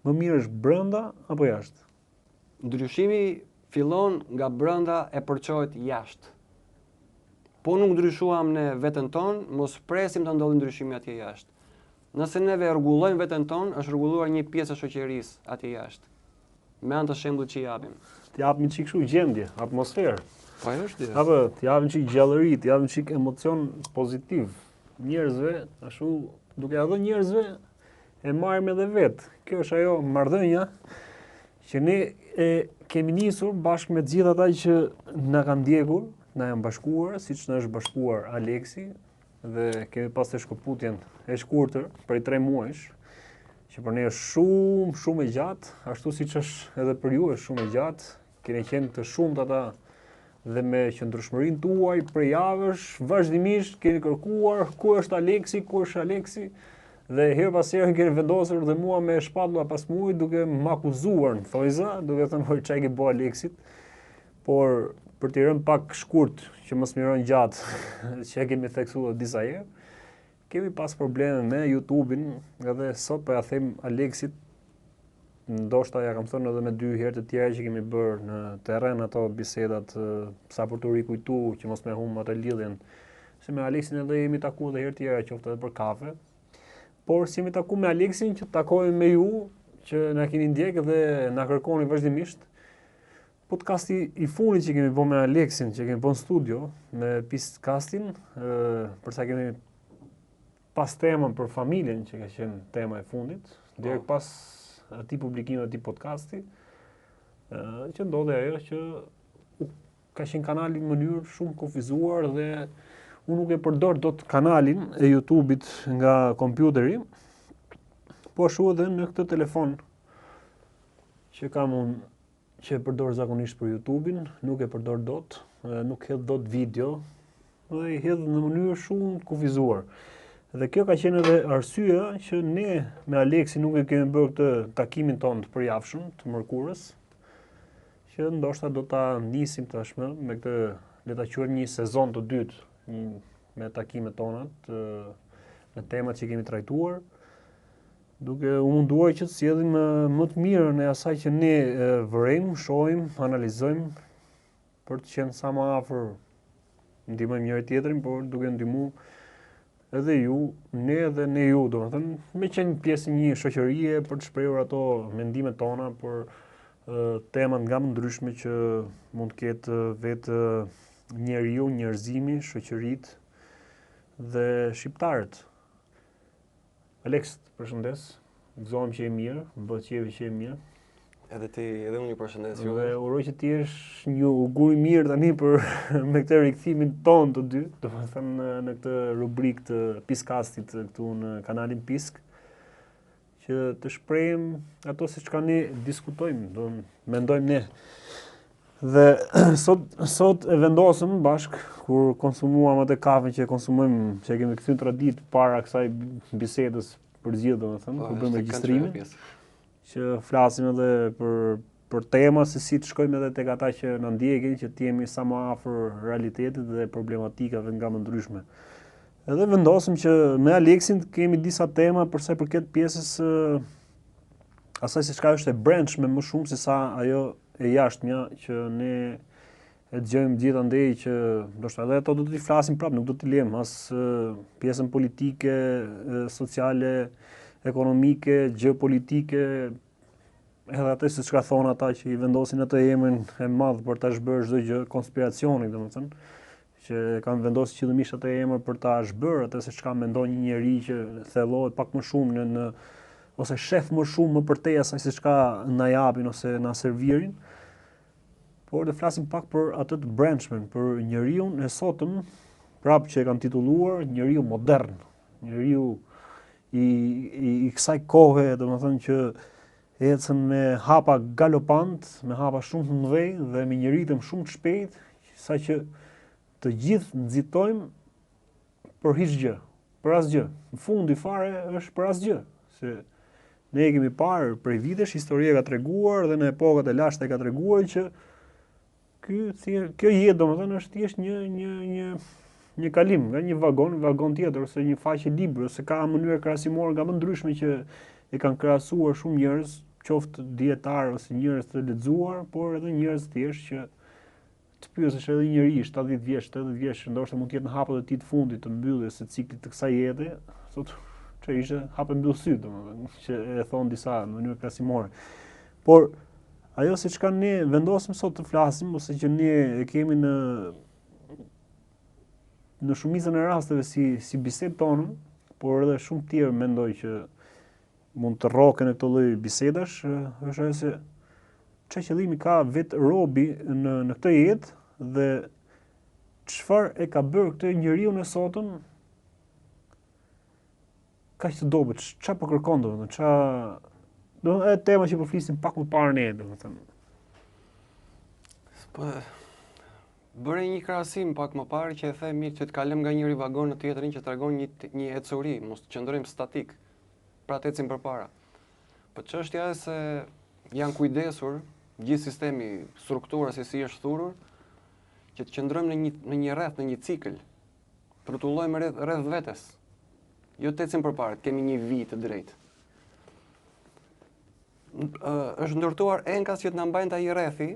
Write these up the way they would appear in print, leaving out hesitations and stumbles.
Më mirë është brenda apo jashtë? Ndryshimi fillon nga brenda e përçohet jashtë. Po nuk ndryshuam ne veten tonë, mos presim të ndodhë ndryshimi atje jashtë. Nëse neve rregullojmë veten tonë, është rregulluar një pjesë e shoqërisë atje jashtë. Me anë të shembullit që japim. Të japim një çik kështu gjendje, atmosferë. Po ajo është. Apo të japim çik gjallëri, të japim çik emocion pozitiv njerëzve, ashtu duke ia dhënë njerëzve e marrim edhe vetë. Kjo është ajo marrëdhënia që ne e kemi nisur bashkë me të gjithë ata që na kanë ndjekur, na janë bashkuar, siç na është bashkuar Aleksi, dhe kemi pas të shkëputjen e shkurtër prej 3 muajsh, që për ne është shumë e gjatë, ashtu siç është edhe për ju është shumë e gjatë. Keni qenë të shumtë ata dhe me qëndrueshmërinë tuaj për javësh, vazhdimisht keni kërkuar ku është Aleksi, dhe herë pas here keni vendosur dhe mua me shpatulla pas mujit duke më akuzuar në thojza, duke thënë çfarë ke bëu Aleksit. Por për t'i rënë pak shkurt që mos më rënë gjatë, që e kemi theksuar disa herë, kemi pas probleme me YouTube-in, edhe sot po ja them Aleksit, ndoshta ja kam thënë edhe me 2 herë të tjera që kemi bërë në terren ato bisedat sa për të rikujtuar që mos më humb atë lidhjen. Se me Aleksin edhe jemi takuar edhe herë tjera, qoftë edhe për kafe. Por si jemi takuar me Aleksin që takohemi me ju, që na keni ndjekë dhe na kërkoni vazhdimisht. Podcasti i fundit që kemi bërë me Aleksin, që kemi bërë në studio me Pistkastin, përsa kemi pas temën për familjen që ka qenë tema e fundit, direkt pas atij publikimit atij podcasti, që ndodhe ajo që ka qenë kanali në mënyrë shumë kufizuar dhe unë nuk e përdor dot kanalin e YouTube-it nga kompjuteri, po ashtu edhe në këtë telefon që kam unë, që e përdor zakonisht për YouTube-in, nuk e përdor dot, nuk hedh dot video, dhe i hedh në mënyrë shumë kufizuar. Dhe kjo ka qenë edhe arsyeja që ne me Aleksi nuk e kemi bërë këtë takimin tonë të përjavshëm, të mërkurës, që ndoshta do ta nisim tashmë me këtë, le ta quajmë një sezon të dytë me takimet tona, me temat që kemi trajtuar, duke u munduar që të sjellim më të mirën e asaj që ne vërejmë, shohim, analizojmë, për të qenë sa më afër, ndihmojmë njëri tjetrin, por duke ndihmuar edhe ju, ne dhe ne ju, domethënë, me qenë pjesë një shoqërie për të shprehur ato mendimet tona për temat nga më ndryshme që mund të ketë vetë njeriu, njerëzimi, shoqëritë dhe shqiptarët. Aleks, përshëndes. Gëzohem që je mirë, bëhet qefi që je mirë. Edhe unë ju përshëndes ju. Dhe uroj që ti jesh një augur i mirë tani për me këtë rikthimin ton të dy, domethënë në këtë rubrikë të Pistkastit këtu në kanalin Pisk, që të shprehim ato siç ka ne diskutojmë, do mendojmë ne. Dhe sot e vendosëm bashk kur konsumuam atë kafen që konsumojmë, që kemi kthyer traditë para kësaj bisedës përgjithë, domethënë, kur bëjmë regjistrimin, që flasim edhe për tema se si të shkojmë edhe tek ata që na ndjekin, që të jemi sa më afër realitetit dhe problematikave nga më ndryshme. Edhe vendosëm që me Aleksin kemi disa tema për sa i përket pjesës asaj se çka është e brendshme më shumë se sa ajo e jashtëmja që ne e dëgjojmë gjithandej, që ndoshta edhe ato do t'i flasim prapë, nuk do t'i lëm as pjesën politike, sociale, ekonomike, gjeopolitike, edhe atë se çka thon ata që i vendosin atë emrin e madh për ta zhbërë çdo gjë, konspiracioni, domethënë, që kanë vendosur qëllimisht atë emër për ta zhbërë atë se çka mendon një njeri që thellohet pak më shumë në ose shef më shumë më përtej asaj se çka na japin ose na servirin. Por të flasim pak për atë të brendshmën, për njeriu e sotëm, prapë që e kanë titulluar njeriu modern, njeriu i kësaj kohe, domethënë që ecën me hapa galopant, me hapa shumë të mëdhenj dhe me një ritëm shumë të shpejtë, saqë të gjithë nxitojmë për hiçgjë, për asgjë. Në fundi fare është për asgjë, se ne kemi parë prej vitesh, historia ka treguar dhe në epokat e lashta ka treguar që kjo jetë domethënë është thjesht një kalim nga një vagon tjetër, ose një faqe libri, ose ka mënyra krahasimore nga më ndryshme që e kanë krahasuar shumë njerëz qoftë dietar ose njerëz të lexuar, por edhe njerëz thjesht që të pyesësh edhe njëri 70 vjeç, 80 vjeç, ndoshta mund të jetë në hapet e tij të fundit të mbylljes së ciklit të kësaj jete, thotë që ishte hapë mbyll sy, domethënë, që e thon disa në mënyrë krahasimore. Por ajo se çka ne vendosim sot të flasim ose që ne e kemi në shumicën e rasteve si bisedë tonë, por edhe shumë tjerë mendoj që mund të rroken në këtë lloj bisedash, është ajo se çfarë qëllimi ka vetë robi në këtë jetë dhe çfarë e ka bërë këtë njeriu në sotëm kaq të dobët, çfarë po kërkon domethënë, çfarë e tema që po flisim pak më parë ne domethënë. Po bëre një krahasim pak më parë që e the mirë që të kalojmë nga njëri vagon në tjetrin që tregon një ecuri, mos të qëndrojmë statik. Pra të ecim përpara. Po çështja është se janë kujdesur gjithë sistemi, struktura se si është thurur, që të qëndrojmë në një rreth, në një cikël, të rrotullojmë rreth vetes. Jo të ecim përpara, të kemi një vijë të drejtë. Është ndërtuar enkas që të na mbajnë ai rrethi,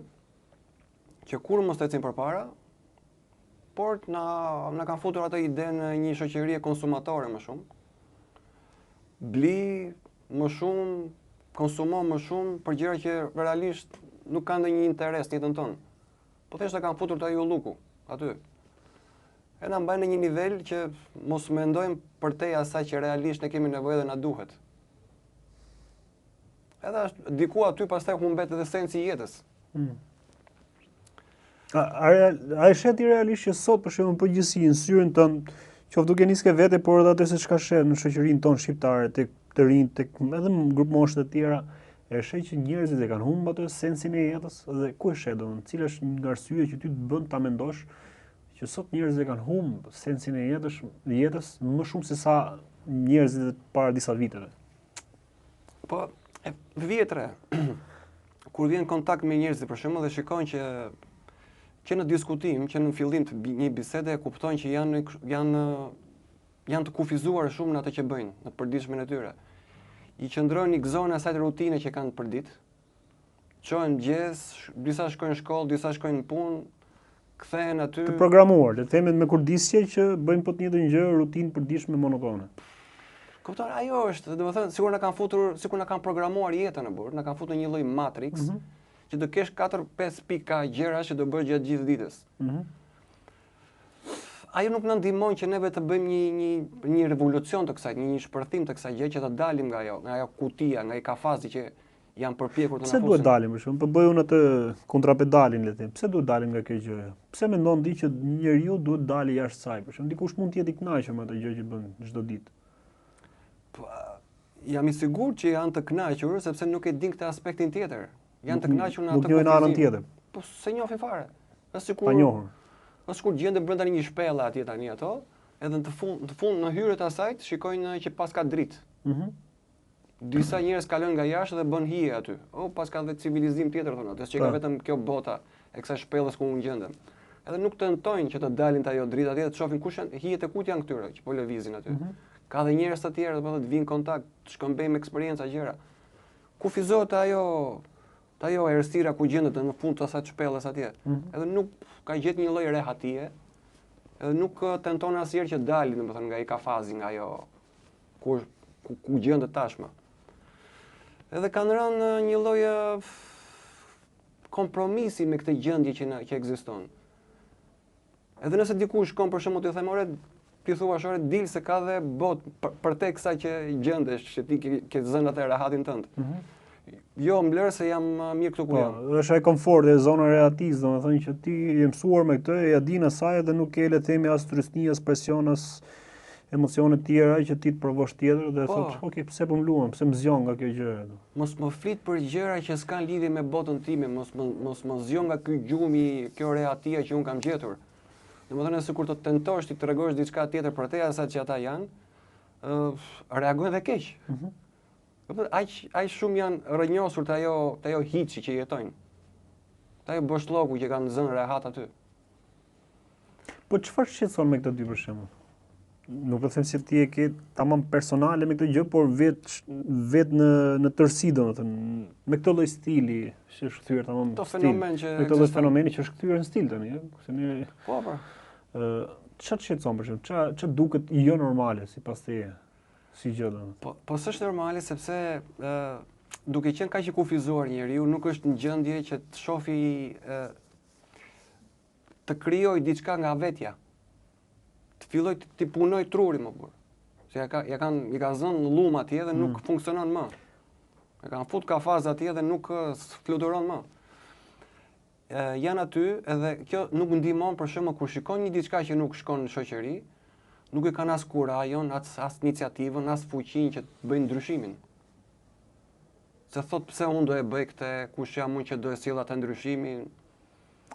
që kur mos të ecim përpara, por na kanë futur atë ide në një shoqëri konsumatore më shumë. Bli më shumë, konsumo më shumë për gjëra që realisht nuk kanë ndonjë interes në jetën tonë. Po thjesht e kanë futur te ajo lluku aty. E na mbajnë në një nivel që mos mendojmë përtej asaj që realisht ne kemi nevojë dhe na duhet. Edhe diku aty pastaj humbet edhe sensi i jetës. A e shet i realisht që sot për shembull përgjithësi në syrin tënd, qoftë duke nisë vete, por edhe atë se çka shet në shoqërinë tonë shqiptare, tek të rinj, tek edhe në grup moshë të tjera, e shet që njerëzit e kanë humbur atë sensin e jetës dhe ku e shet domethënë, cila është një arsye që ty të bën ta mendosh që sot njerëzit e kanë humbur sensin e jetës më shumë se sa njerëzit para disa viteve. Po, vjetre, kur vjen kontakt me njerëzit për shembull dhe shikojnë që në diskutim, që në fillim të një bisede e kuptojnë që janë të kufizuar shumë në atë që bëjnë, në përditshmën e tyre. I qëndrojnë, i gëzojnë asaj rutine që kanë përdit, çojnë mëngjes, disa shkojnë në shkollë, disa shkojnë në punë, kthehen aty. Të programuar, le të themi me kurdisje që bëjnë po të njëjtën gjë, rutinë përditshme monotone. Kupton, ajo është, domethënë, sikur na kanë futur, sikur na kanë programuar jetën në burr, na kanë futur një lloj matrix. Që do kesh 4-5 pika gjëra që do bësh gjatë gjithë ditës. Ajo nuk na ndihmon që neve të bëjmë një revolucion të kësaj, një shpërthim të kësaj gjë që të dalim nga ajo kutia, nga ai kafazi që janë përpjekur të na fusin. Pse duhet dalim për shembull? Po bëj unë atë kontrapedalin le të them. Pse duhet dalim nga kjo gjë? Pse mendon ti që njeriu duhet dalë jashtë saj? Për shembull, dikush mund të jetë i kënaqur me atë gjë që bën çdo ditë. Po jam i sigurt që janë të kënaqur sepse nuk e din këtë aspektin tjetër. Janë të kënaqur në atë kufizim. Nuk në anën tjetër. Po se njohin fare. Është sikur pa njohur. Është sikur gjenden brenda një shpelle atje tani ato, edhe në fund në hyrjet e asaj shikojnë që pas ka dritë. Disa njerëz kalojnë nga jashtë dhe bën hije aty. Pas ka dhe civilizim tjetër thonë atë, që ka vetëm kjo bota e kësaj shpellës ku unë gjendem. Edhe nuk tentojnë që të dalin te ajo dritë atje, të shohin kush janë hijet e kujt janë këtyre që po lëvizin aty. Ka dhe njerëz të tjerë që të vinë kontakt, të shkëmbejmë eksperjenca gjëra. Kufizohet ajo errësira ku gjendet në fund të asaj shpellës atje. Edhe nuk ka gjetë një lloj rehatie, edhe nuk tenton asnjëherë që dalin, domethënë nga ai kafazi, nga ajo ku gjendet tashmë. Edhe kanë rënë një lloj kompromisi me këtë gjendje që ekziston. Edhe nëse dikush shkon për shembull të them ore, ti thua ore dil se ka dhe botë për tek kësaj që gjendesh, që ti ke zënë atë rehatin tënd. Jo, mbler se jam mirë këtu ku jam. Është ai komforti, zona rehatis, domethënë që ti je mësuar me këtë, ja din asaj dhe nuk ke le të themi as trysni, as presion, as emocione të tjera që ti të provosh tjetër dhe thotë, "Ok, pse po mluam, pse më zgjon nga kjo gjë?" Mos më flit për gjëra që s'kan lidhje me botën time, mos më zgjon nga ky gjumi, kjo rehatia që un kam gjetur. Domethënë sikur të tentosh ti të tregosh diçka tjetër për te asaj që ata janë, reagojnë dhe keq. Aq shumë janë rrënjosur te ajo hiçi që jetojnë. Te ajo boshllloku që kanë zënë rehat aty. Po çfarë shqetëson me këtë dy për shembull? Nuk do të them se ti e ke tamam personale me këtë gjë, por vet në tërësi domethënë me këtë lloj stili që është kthyer tamam Këto stil. fenomen që Me këtë lloj ekziston. fenomeni që është kthyer në stil tani, se ne Po, ç'a të shqetëson për shembull, ç'a duket jo normale sipas teje, si gjë domethënë. po s'është normale sepse duke qenë kaq i kufizuar njeriu nuk është në gjendje që të shohë të krijoj diçka nga vetja. Të filloj të punoj truri më burr. Se i ka zënë lum atje dhe nuk funksionon më. E kanë fut kafaz atje dhe nuk fluturon më. Janë aty edhe kjo nuk ndihmon për shembull kur shikon një diçka që nuk shkon në shoqëri, nuk e kanë as kurajon, as iniciativën, as fuqinë që të bëjnë ndryshimin. Se thot pse unë do e bëj këtë, kush jam unë që do e sjell atë ndryshimin.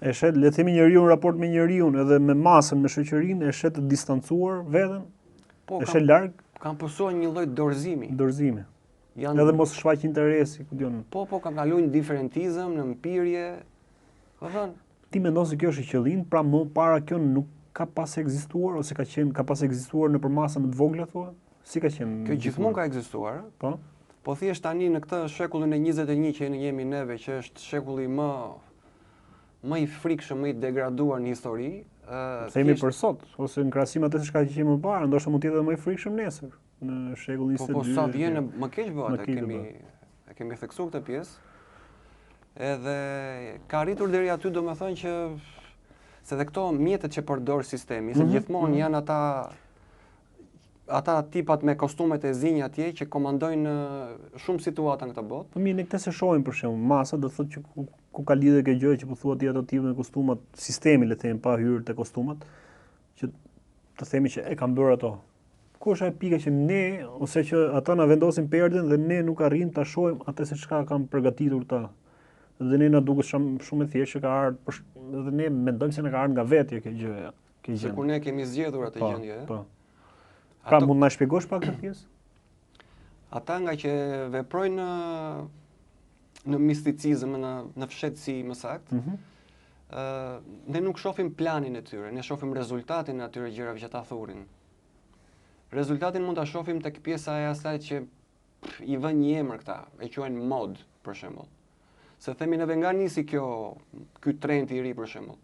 E shet, le të themi njeriu në raport me njeriu edhe me masën, me shoqërinë, e shet të distancuar veten, Po, e shet larg kanë pësuar një lloj dorëzimi. dorëzimi. Janë Edhe mos shfaq interesi, ku diun. Po, kanë kaluar në diferentizëm, në mpirje. Po thënë, Ti mendon se kjo është i qëllim, pra më para kjo nuk ka pas ekzistuar ose ka pas ekzistuar nëpër masa më të vogla thua? Si ka qenë? kjo gjithmonë ka ekzistuar, Po. po thjesht tani në këtë shekullin e 21 që jemi neve, që është shekulli më i frikshëm, më i degraduar në histori, Themi për sot, ose në krahasim atë se çka që qenë më parë, ndoshta mund të jetë edhe më i frikshëm nesër, në shekullin 22. Po sa vjen më keq bëhet, Më keq e kemi theksuar këtë pjesë. Edhe ka arritur deri aty domethënë që se dhe këto mjetet që përdor sistemi, se gjithmonë janë ata tipat me kostumet e zinj atje që komandojnë shumë situata në këtë botë. Po mirë, ne këtë se shohim për shembull, masa do thotë që ku ka lidhje kjo gjë që po thuat ti ato tipe me kostumat, sistemi le të themi pa hyrë te kostumat, që të themi që e kanë bërë ato. Ku është ajo pika që ne ose që ata na vendosin perdën dhe ne nuk arrim ta shohim atë se çka kanë përgatitur ta. Dhe ne na duket shumë e thjeshtë që ka ardhur, dhe ne mendojmë se na ka ardhur nga vetja kjo gjë. Se kur ne kemi zgjedhur atë gjendje. Po. Pra mund na shpjegosh pak këtë pjesë? Ata nga që veprojnë në misticizëm, në fshetësi më saktë, ne nuk shohim planin e tyre, ne shohim rezultatin e atyre gjërave që ta thurin. Rezultatin mund ta shohim tek pjesa e asaj që i vën një emër këta, e quajnë mod, për shembull. Se themi neve nga nisi ky trend i ri për shembull.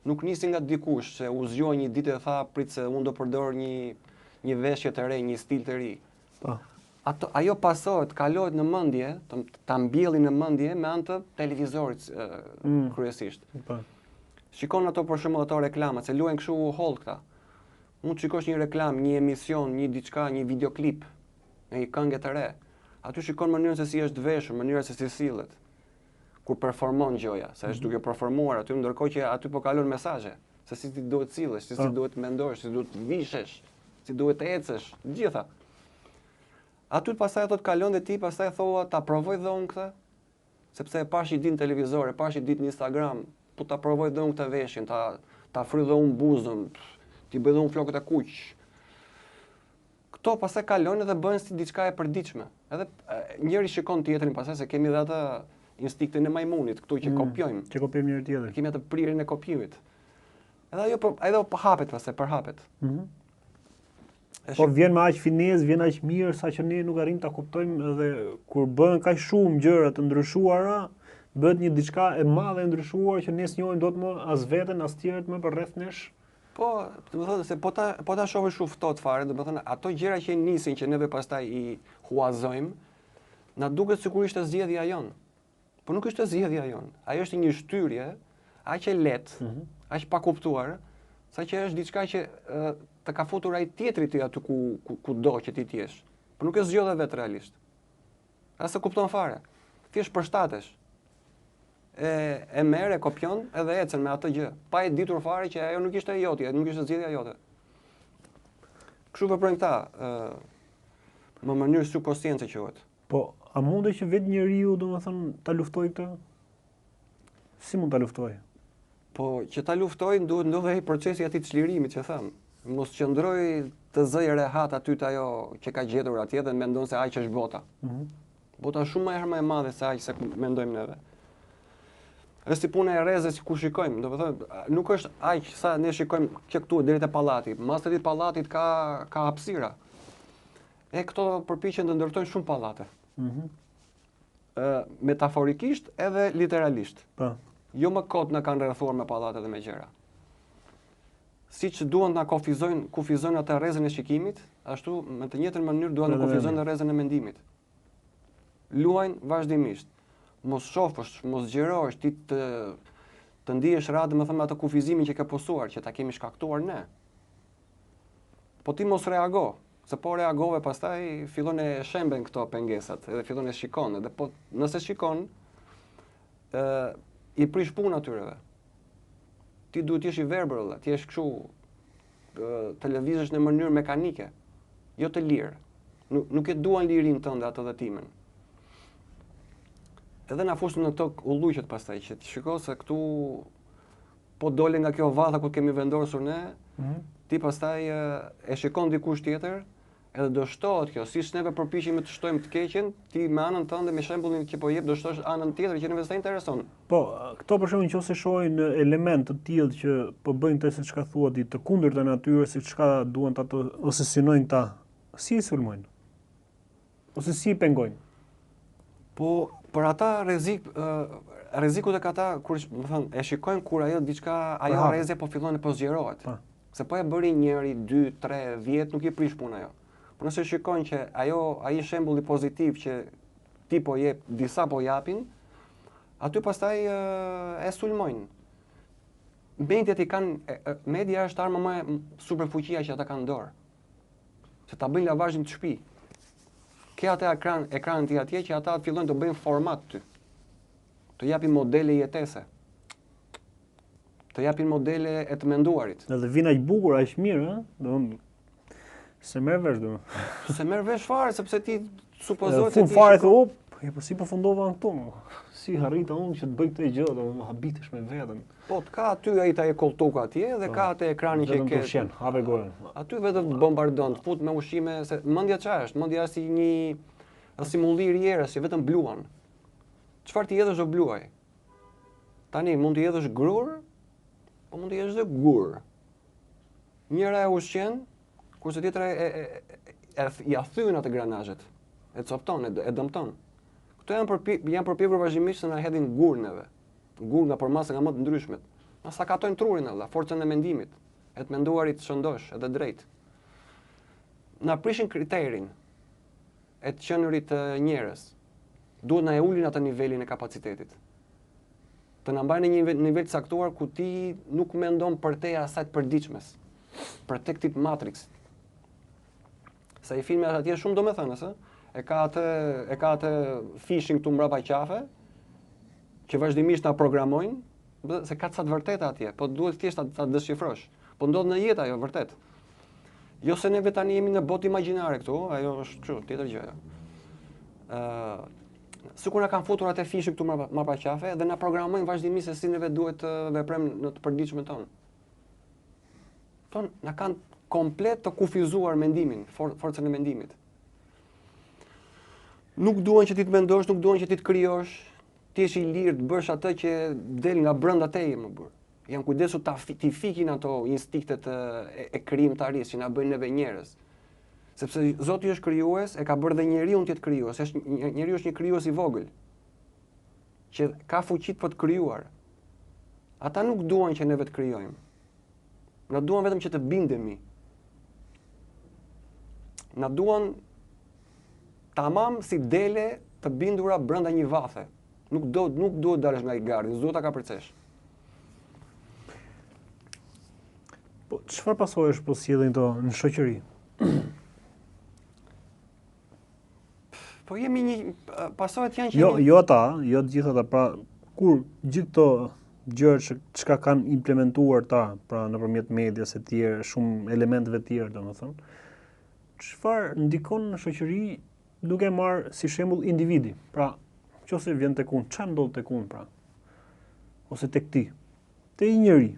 Nuk nisi nga dikush se u zgjoi një ditë e tha prit se unë do përdor një veshje të re, një stil të ri. Po. Ajo pasohet, kalohet në mendje, ta mbjellin në mendje me anë të televizorit kryesisht. Po. Shikon ato për shembull ato reklamat, se luajnë kështu hold këta. Mund të shikosh një reklam, një emision, një diçka, një videoklip me një këngë të re. Aty shikon mënyrën se si është veshur, mënyra se si sillet. Kur performon gjoja, se është duke performuar aty, ndërkohë që aty po kalon mesazhe, se si ti duhet sillesh, si duhet mendosh, si duhet vishesh, si duhet ecësh, gjitha. Aty pastaj ato të kalon dhe ti pastaj thua ta provoj dhe unë këtë, sepse e pash i ditë në televizor, e pash i ditë në Instagram, po ta provoj dhe unë këtë veshjen, ta fry dhe unë buzën, ti bëj dhe unë flokët e kuq. Këto pastaj kalon dhe bëhen si diçka e përditshme. Edhe njëri shikon tjetrin pastaj se kemi dhe atë instinktin e majmunit, këtu që kopjojmë. Që kopjojmë njëri tjetrin. Kemi atë prirjen e kopjimit. Edhe ajo po hapet pastaj, përhapet. Po vjen me aq finezë, vjen aq mirë sa që ne nuk arrim ta kuptojmë dhe kur bëhen kaq shumë gjëra të ndryshuara, bëhet një diçka e madhe e ndryshuar që ne s'njohim dot më as veten as tjerët më për rreth nesh. Po, domethënë se po ta shohësh shumë ftohtë fare, domethënë ato gjëra që nisin që neve pastaj i huazojmë, na duket sikur ishte zgjedhja jon. Po nuk është zgjedhja jon. Ajo është një shtyrje aq e lehtë, aq pa kuptuar, saqë është diçka që të ka futur ai tjetri ty aty ku do që ti t'jesh. Po nuk e zgjodhe vetë realisht. As e kupton fare. Thjesht përshtatesh. E merr, e kopjon edhe ecën me atë gjë, pa e ditur fare që ajo nuk ishte e jotja, nuk ishte zgjedhja jote. Kështu veprojnë këta, më mënyrë subkonsciente quhet. Po, a mundet që vetë njeriu domethënë ta luftojë këtë? Si mund ta luftojë? Po, që ta luftojnë duhet ndodhej procesi i atij të çlirimit që tham. Mos qëndroj të zëj rehat aty te ajo që ka gjetur atje dhe mendon se aq është bota. Bota shumë më e madhe se aq se mendojmë neve. Është si puna e rrezës ku shikojmë, domethënë nuk është aq sa ne shikojmë që këtu deri te pallati. Mas të pallatit ka hapësira. Këto përpiqen të ndërtojnë shumë pallate. metaforikisht edhe literalisht. Po. Jo më kot na kanë rrethuar me pallate dhe me gjëra. Siç duan na kufizojnë atë rrezën e shikimit, ashtu me të njëjtën mënyrë duan të kufizojnë dhe rrezën e mendimit. Luajnë vazhdimisht. Mos shofësh, mos xhirohesh, ti të ndihesh radhë, më thënë atë kufizimin që ke posuar, që ta kemi shkaktuar ne. Po ti mos reago, se po reagove pastaj fillon e shemben këto pengesat, edhe fillon e shikon, edhe po nëse shikon, i prish punë atyreve. Ti duhet t'jesh i verbër, ti jesh kështu, të lëvizësh në mënyrë mekanike, jo të lirë. Nuk e duan lirin tënde atë dhe timen. Edhe na fushën në këto ulluqet pastaj, që ti shiko se këtu po dole nga kjo vatha ku kemi vendosur ne, ti pastaj e shikon dikush tjetër, edhe do shtohet kjo, si neve përpiqemi të shtojmë të keqen, ti me anën tënde, me shembullin që po jep, do shtosh anën tjetër që neve s'ta intereson. Po, këto për shembull nëse shohin element të tillë që po bëjnë të siç ka thua ti, të kundërta natyrës, siç ka duan ta ose synojnë ta, si i sulmojnë? Ose si i pengojnë? Po, për ata rrezikut e ata kur, më thënë, e shikojnë kur ajo rrezë po fillon e po zgjerohet. Se po e bëri 1, 2, 3, 10, nuk i prish punë ajo. Por nëse shikojnë që ai shembulli pozitiv që ti po jep, disa po japin, aty pastaj e sulmojnë. Media është arma më superfuqia që ata kanë dorë. Se ta bëjnë lavazhin të shtëpi. Ke atë ekranin ti atje që ata fillojnë të bëjnë format ty. Të japin modele jetese. Të japin modele e të menduarit. Edhe vin aq bukur, aq mirë, ëh? Domthon se merr vesh domthon. Se merr vesh fare sepse ti supozohet se ti fare thua, po si përfundova këtu. Si harrita unë që të bëj këtë gjë, domthon habitesh me veten. Po ka aty ai ta e koltuka atje dhe ka atë ekranin që ke. Vetëm have gojën. Aty vetëm bombardon, të fut me ushqime se mendja çfarë është? Mendja është si një simullir i erës që vetëm bluan. Çfarë ti jedhësh do bluaj? Tani mund të jedhësh grur, po mund të jesh dhe gur. Njëra e ushqen, kurse tjetra i thyn atë granazhet. E copton, e dëmton. Këto janë përpjekur vazhdimisht se na hedhin gur neve. Gur nga përmasa nga më të ndryshmet. Na sakatojnë trurin edhe, forcën e mendimit, e të menduarit shëndosh edhe drejt. Na prishin kriterin e të qenurit njerëz. Duhet na e ulin atë nivelin e kapacitetit. Të na mbajnë në një nivel të caktuar ku ti nuk mendon për te asaj të përditshmes. Për tek tip Matrix. Sa i filmi atje shumë domethënës, ë? E ka atë phishing këtu mbrapa qafe, që vazhdimisht na programojnë, se ka ca të vërteta atje, po duhet thjesht ta dëshifrosh. Po ndodh në jetë ajo vërtet. Jo se neve tani jemi në botë imagjinare këtu, ajo është kështu, tjetër gjë ajo. Sikur na kanë futur atë fishë këtu mbrapa qafe dhe na programojnë vazhdimisht se si neve duhet të veprojmë në të përditshmën tonë. Na kanë komplet të kufizuar mendimin, forcën e mendimit. Nuk duan që ti të mendosh, nuk duan që ti të krijosh, ti je i lirë të bësh atë që del nga brenda teje më burr. Janë kujdesur ti fikin ato instiktet e krijimtarisë që na bëjnë neve njerëz. Sepse Zoti është krijues, e ka bërë dhe njeriu të jetë krijues, njeriu është një krijues i vogël që ka fuqi për të krijuar. Ata nuk duan që neve të krijojmë. Na duan vetëm që të bindemi. Na duan tamam si dele të bindura brenda një vathe. Nuk duhet dalësh nga i gardi, duhet ta kapërcesh. Po çfarë pasojësh po sjellin këto në shoqëri? Po jemi pasojat janë që jo ata, jo të gjithë ata, pra kur gjithë këto gjëra çka kanë implementuar ta, pra nëpërmjet medias e tjerë, shumë elementeve të tjera, domethënë, çfarë ndikon në shoqëri duke marrë si shembull individi. Pra, nëse vjen tek unë, çfarë ndodh tek unë pra? Ose tek ti? Te një njeri.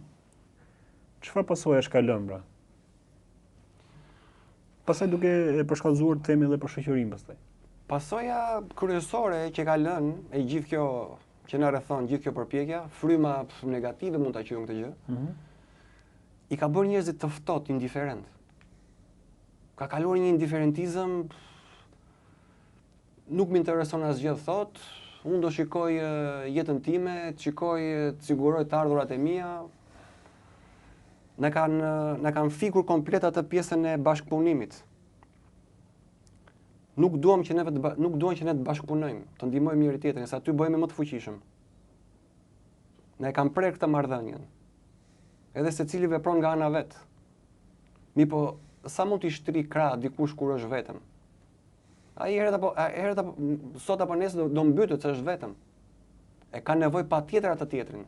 Çfarë pasojash ka lënë pra? Pastaj duke e përshkallëzuar themi edhe për shoqërinë pastaj. Pasoja kryesore që ka lënë e gjithë kjo që na rrethon, gjithë kjo përpjekja, fryma negative mund ta quajmë këtë gjë. I ka bërë njerëzit të ftohtë, indiferent. Ka kaluar një indiferentizëm, nuk më intereson asgjë thot, unë do shikoj jetën time, të shikoj, të siguroj të ardhurat e mia. Na kanë fikur komplet atë pjesën e bashkëpunimit. Nuk duam që ne të bashkëpunojmë, të ndihmojmë njëri tjetrin, sa aty bëhemi më të fuqishëm. Ne kam prerë këtë marrëdhënien. Edhe secili vepron nga ana vet. Po sa mund t'i shtri krah dikush kur është vetëm? Ai herët apo sot apo nesër do mbytet se është vetëm. E ka nevojë patjetër atë tjetrin.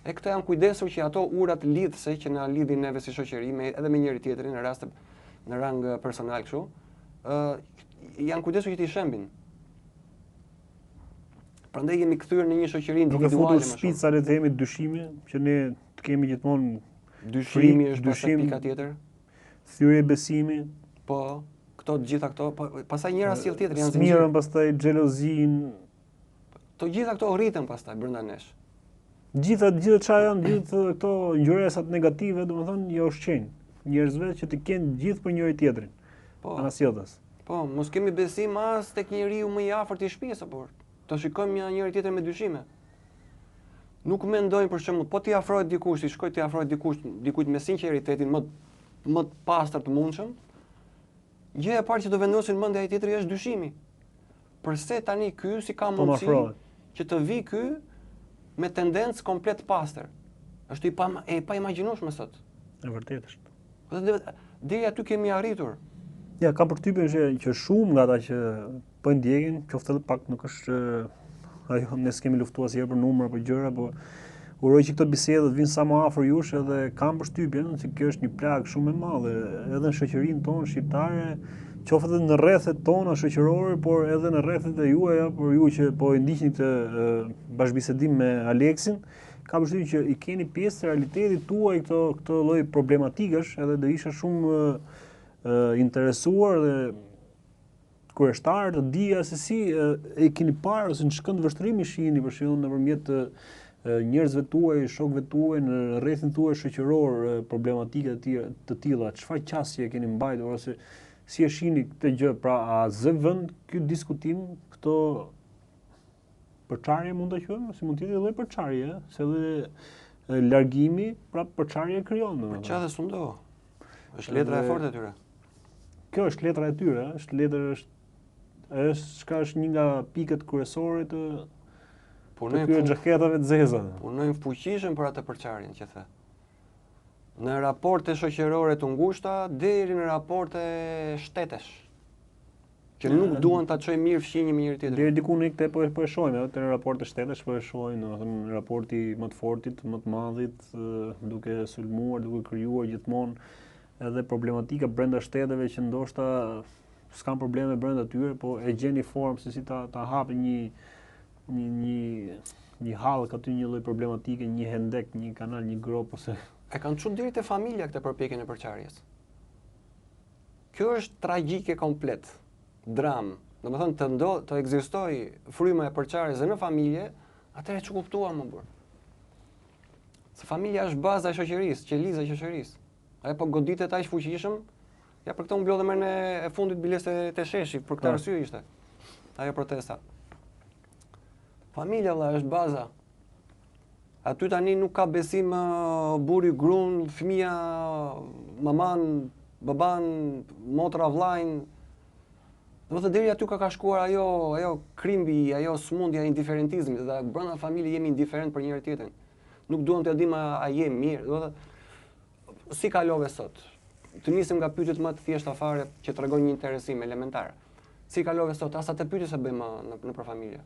E këto janë kujdesur që ato urat lidhse që na lidhin neve si shoqëri edhe me njëri tjetrin në rang personal kështu, janë kujdesur që t'i shembin. Prandaj jemi kthyer në një shoqëri individuale më shumë. Duke futur spica le të themi dyshime, që ne të kemi gjithmonë dyshimi është pastaj pika tjetër. Thyrje besimi. Po, këto të gjitha këto, pastaj njëra sjell tjetër janë zinxhir. Smirën, pastaj xhelozin. Të gjitha këto rriten pastaj brenda nesh. Gjithë çfarë janë, gjithë këto ngjyresat negative, domethënë jo ushqejnë njerëzve që të kenë gjithë për njëri tjetrin. Po. Anasjellës. Po, mos kemi besim as tek njeriu më i afërt i shtëpisë apo të shikojmë njëri tjetrin me dyshime. Nuk mendojmë për shembull, po ti afrohet dikush, ti shkoj ti afrohet dikujt me sinqeritetin më të pastër të mundshëm. Gjëja e parë që do vendosin mendja e tjetrit është dyshimi. Përse tani ky si ka mundësi që të vi ky me tendencë komplet pastër? Është i pa imagjinueshme sot. E vërtetë është. Deri aty kemi arritur. Ja, kam përshtypjen që shumë nga ata që po ndjekin, qoftë edhe pak nuk është ajo ne s'kemi luftuar asnjëherë për numra apo gjëra, por uroj që këto biseda të vinë sa më afër jush edhe kam përshtypjen se kjo është një plagë shumë e madhe edhe në shoqërinë tonë shqiptare, qoftë edhe në rrethet tona shoqërore, por edhe në rrethet e juaja, por ju që po i ndiqni këtë bashkëbisedim me Aleksin, kam përshtypjen që i keni pjesë të realitetit tuaj këto lloj problematikash, edhe do isha shumë interesuar dhe kurioztar të dija se si e keni parë ose në ç'kënd vështrimi shihni për shembull nëpërmjet njerëzve tuaj, shokëve tuaj në rrethin tuaj shoqëror problematika të tilla, çfarë qasje keni mbajtur ose si e shihni këtë gjë, pra a zë vend ky diskutim, këto përçarje mund ta quajmë, si mund të jetë lloj përçarje, se edhe largimi pra përçarje krijon domethënë. Çfarë sundo? Është letra e fortë e tyre. Kjo është letra e tyre, është një nga pikët kryesore të këtyre xhaketave të zeza. Punojmë fuqishëm për atë përçarjen që the. Në raporte shoqërore të ngushta deri në raporte shtetesh. Që nuk duan ta çojmë mirë fqinjë me njëri tjetrin. Deri diku ne këtë po e shohim, edhe në raporte shtetesh po e shohim, domethënë raporti më të fortit, më të madhit, duke sulmuar, duke krijuar gjithmonë edhe problematika brenda shteteve që ndoshta s'kan probleme brenda tyre, po e gjeni formë se si ta hapë një hallk aty, një lloj problematike, një hendek, një kanal, një grop ose e kanë çuar deri te familja këtë përpjekjen e përçarjes. Kjo është tragjike komplet. Dram. Domethënë të ekzistojë fryma e përçarjes në familje, atëherë çu kuptuam më burr. Se familja është baza e shoqërisë, qeliza e shoqërisë. Ai po goditet aq fuqishëm, ja për këtë unë mblodhem në e fundit biles të sheshi, për këtë arsye ishte ajo protesta. Familja valla është baza. Aty tani nuk ka besim burri, gruan, fëmia, maman, baban, motra, vllajn. Domethënë deri aty ka shkuar ajo krimbi, ajo smundja e indiferentizmit, dhe brenda familjes jemi indiferent për njëri tjetrin. Nuk duam të dimë a jemi mirë, domethënë si kalove sot? Të nisim nga pyetjet më të thjeshta fare që tregojnë një interesim elementar. Si kalove sot? As atë pyetje se bëjmë në për familje.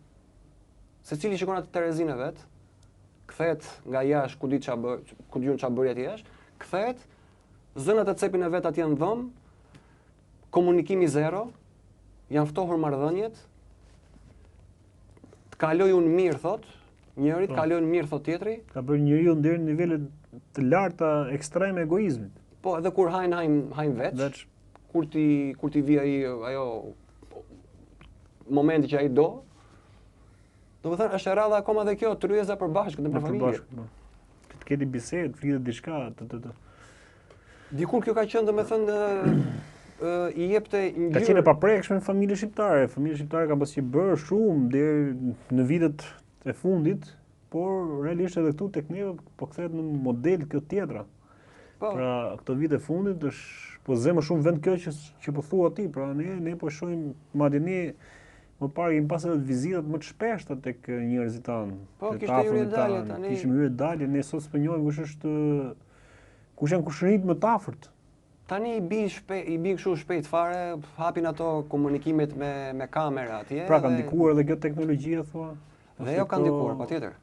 Secili shikon atë Terezinë vet, kthehet nga jashtë, ku diun ç'a bëri atje jashtë, kthehet, zënat e cepin e vet atje në dhëm, komunikimi zero, janë ftohur marrëdhëniet, të kaloj unë mirë thot, njëri të kaloj unë mirë thot tjetri. Ka bërë njeriu deri në nivele të larta ekstrem egoizmit. Po, edhe kur hajn veç, kur ti vi ajo momenti që ai do të është e rradha akoma dhe kjo tryeza për bashkë në familje. Të keni bisedë, flitet diçka, Dikur kjo ka qenë domethënë i jepte Ka qenë e paprekshme në familje shqiptare. Familja shqiptare ka pasi bërë shumë deri në vitet e fundit, por realisht edhe këtu tek neve po kthehet në model kjo tjetra. Po. Pra këto vite e fundit është po zë më shumë vend kjo që po thua ti, pra ne po shohim madje ne më parë kemi pasur vizitat më të shpeshta tek njerëzit tanë. Po, kishte hyrje dalje tani. Kishim hyrje dalje, ne sot s'po njohim kush janë kushërinjt më të afërt. Tani i bi kështu shpejt fare, hapin ato komunikimet me kamera atje. Pra ka ndikuar edhe kjo teknologjia thua? Dhe jo ka ndikuar, patjetër.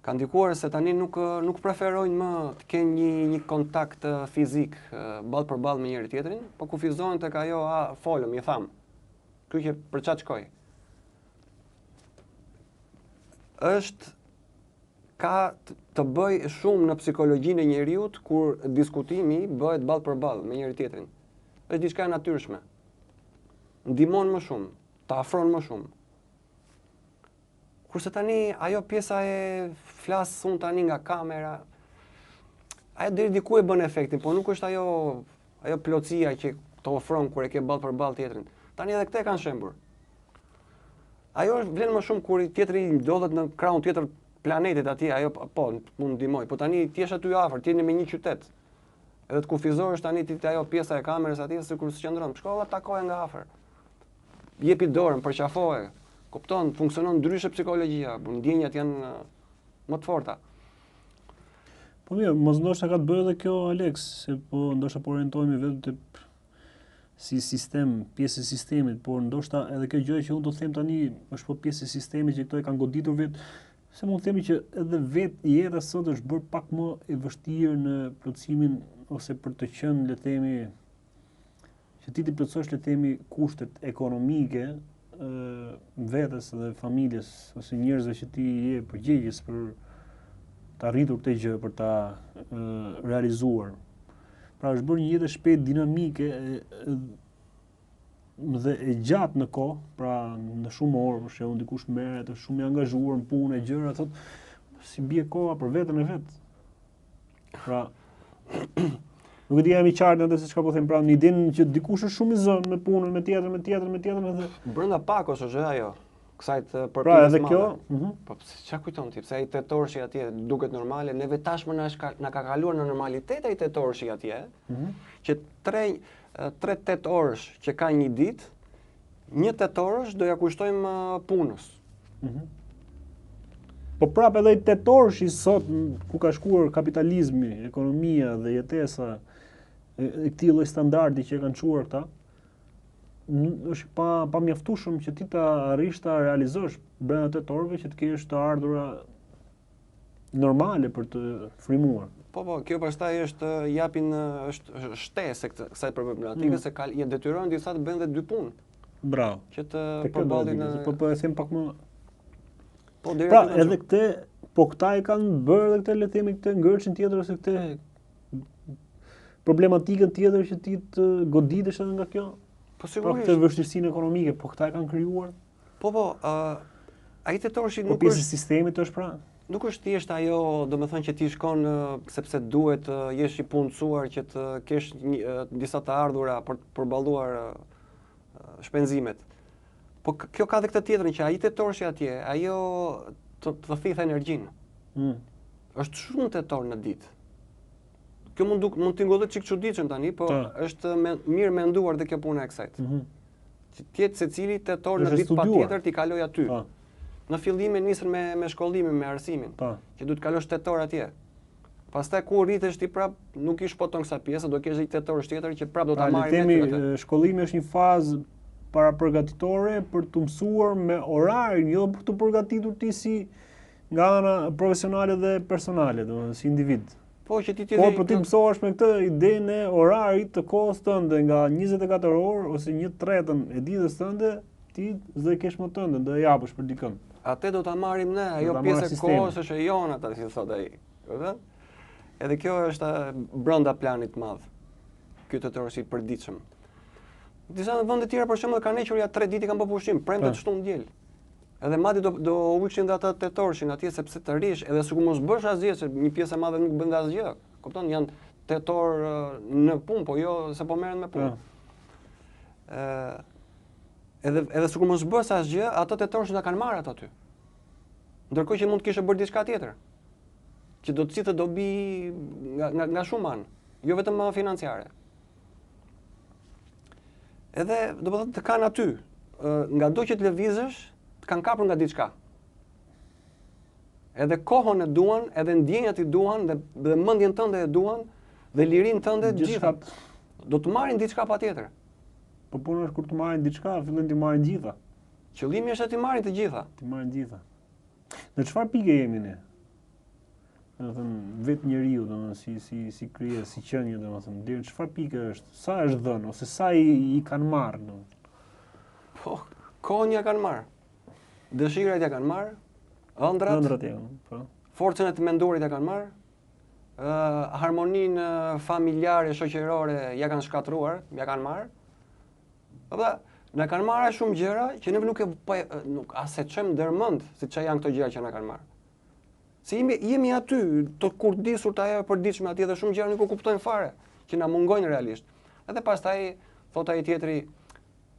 Ka ndikuar se tani nuk preferojnë më të kenë një kontakt fizik ballë për ballë me njëri tjetrin, po kufizohen tek ajo folëm, i tham. Ky që për çfarë shkoj. Ka të bëj shumë në psikologjinë e njeriut kur diskutimi bëhet ballë për ballë me njëri tjetrin. Është diçka e natyrshme. Ndihmon më shumë, të afron më shumë. Kurse tani ajo pjesa e flas unë tani nga kamera, ajo deri diku e bën efektin, por nuk është ajo plotësia që të ofron kur e ke ballë për ballë tjetrin. Tani edhe këte kanë shembur. Ajo vlen më shumë kur tjetri ndodhet në krahun tjetër planetit atje, ajo po mund ndihmoj, po tani ti je aty afër, ti je në një qytet. Edhe të kufizohesh tani ti ajo pjesa e kamerës atje sikur s'qëndron. Shkova takoje nga afër. Jepi dorën, përqafoje. Kupton, funksionon ndryshe psikologjia, ndjenjat janë më të forta. Po mirë, mos ndoshta ka të bëjë edhe kjo Alex, se po ndoshta po orientohemi vetëm te si sistem, pjesë e sistemit, por ndoshta edhe kjo gjë që unë do të them tani është po pjesë e sistemit që këto e kanë goditur vetë, se mund të themi që edhe vetë jeta sot është bërë pak më e vështirë në plotësimin ose për të qenë le të themi që ti të plotësosh le të themi kushtet ekonomike vetes dhe familjes ose njerëzve që ti je përgjegjës për të arritur këtë gjë, për ta realizuar. Pra është bërë një jetë shpejt dinamike dhe e gjatë në kohë, pra në shumë orë, për shembull dikush merret shumë i angazhuar në punë e gjëra, thotë si bie koha për veten e vet. Pra nuk e di jam i qartë ndonëse çka po them, pra në idenë që dikush është shumë i zënë me punën, me tjetër edhe brenda pakos është ajo. Kësaj të përpjekjes. Pra edhe kjo, po ç'a kujton ti, pse ai tetorshi atje duket normale, neve tashmë na ka kaluar në normalitet ai tetorshi atje, që 3 tetorësh që ka një ditë, një tetorësh do ja kushtojmë punës. Po prapë edhe i tetorëshi sot ku ka shkuar kapitalizmi, ekonomia dhe jetesa e këtij lloj standardi që kanë çuar këta, është pa mjaftueshëm që ti ta arrish ta realizosh brenda 8 orëve që të kesh të ardhura normale për të frimuar. Po, kjo pastaj është është shtesë kësaj problematike se je detyron disa të bëjnë dhe 2 punë. Bravo. Që të përballin po e them pak më. Po deri pra edhe këtë, po këta e kanë bërë edhe këtë le të themi këtë ngërçin tjetër ose këtë problematikën tjetër që ti të goditesh edhe nga kjo. Po sigurisht. Pra këtë vështirësinë ekonomike, po këta e kanë krijuar. Po, ai tetorshi nuk është pjesë e sistemit është pra. Nuk është thjesht ajo, domethënë që ti shkon sepse duhet jesh i punësuar që të kesh disa të ardhura për të përballuar shpenzimet. Po kjo ka edhe këtë tjetrën që ai tetorshi atje, ajo të thith energjinë. Është shumë tetor në ditë. Kjo mund t'ingullet çik çuditshëm tani, po është mirë menduar dhe kjo puna e kësajt. Që tjetë secili tetor në ditë patjetër t'i kaloj aty. Në fillim nisën me shkollimin, me arsimin, që duhet kalosh 8 orë atje. Pastaj kur rritesh ti prap nuk i shpoton kësaj pjese, do kesh një 8 orë tjetër që prap do ta marrë me ty. Shkollimi është një fazë paraprpërgatitore për të mësuar me orarin, jo për të përgatitur ti si nga ana profesionale dhe personale, domethënë si individ. Po që ti por ti mësohesh me këtë idenë e orarit të kohës tënde nga 24 orë ose 1/3 e ditës tënde, ti s'do e kesh më tënde, do e japësh për dikën. Atë do ta marrim ne, ajo pjesë e kohës është e jona ata si thot ai. Kupton? Edhe kjo është brenda planit të madh. Ky tetorësi i përditshëm. Disa vende tjera për shembull kanë hequr ja 3 ditë kanë bërë pushim, premte të shtunë diel. Edhe madje do ulshin dhe ata tetorshin atje sepse të rish, edhe sikur mos bësh asgjë, se një pjesë e madhe nuk bën asgjë. Kupton? Janë tetor në punë, po jo se po merren me punë. Edhe sikur mos bësh asgjë, ato tetonë që na kanë marrë ato aty. Ndërkohë që mund të kishe bërë diçka tjetër, që do të citë dobi nga shumë anë, jo vetëm financiare. Edhe do të thotë të kanë aty, ngado që të lëvizësh, të kanë kapur nga diçka. Edhe kohën e duan, edhe ndjenjat i duan, dhe mendjen tënde e duan, dhe lirinë tënde gjitha. Do të marrin diçka patjetër. Po puna është kur të marrin diçka, fillojnë të marrin gjitha. Qëllimi është të marrin të gjitha. Të marrin gjitha. Në çfarë pike jemi ne? Domethënë vetë njeriu, domethënë si krijesë, si qenie, domethënë deri në çfarë pike është? Sa është dhënë ose sa i kanë marrë, domethënë? Po, kohën ja kanë marrë. Dëshirat ja kanë marrë, ëndrat janë, po. Forcën e të menduarit ja kanë marrë. Harmoninë familjare, shoqërore ja kanë shkatruar, ja kanë marrë. Dhe na kanë marrë shumë gjëra që ne nuk as e çojmë ndërmend se çfarë janë këto gjëra që na kanë marrë. Si jemi aty, të kurdisur të ajo e përditshme atje dhe shumë gjëra nuk u kuptojnë fare, që na mungojnë realisht. Edhe pastaj thot ai tjetri,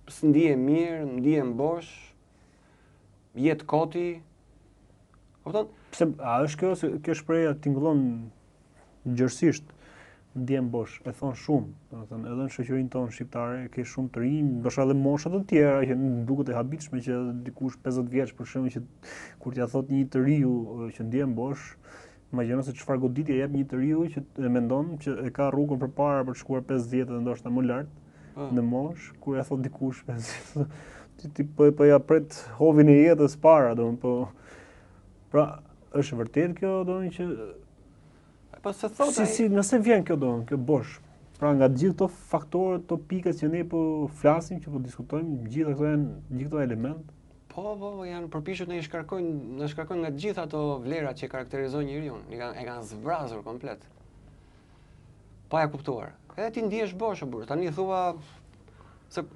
s'ndihem mirë, ndihem bosh, jet koti. Kupton? Pse a është kjo shprehje tingëllon gjërësisht, ndjen bosh, e thon shumë, domethënë edhe në shoqërinë tonë shqiptare ke shumë të rinj, ndoshta edhe mosha të tjera që duket e habitshme që dikush 50 vjeç për shembull që kur t'ia thot një të riu që ndjen bosh, imagjino se çfarë goditje jep një të riu që e mendon që e ka rrugën përpara për të shkuar 50 dhe ndoshta më lart në mosh, kur ja thot dikush 50 ti po ja pret hovin e jetës para, domethënë po. Pra, është vërtet kjo domethënë që po se thotë si nëse vjen kjo kjo bosh. Pra nga gjithë këto faktorë, këto pikat që ne po flasim, që po diskutojmë, gjithë këto element. Po, janë përpishur në shkarkojnë nga gjithë ato vlerat që karakterizojnë njeriu, e kanë zbrazur komplet. Pa ja kuptuar. Edhe ti ndihesh bosh burr. Tani thua se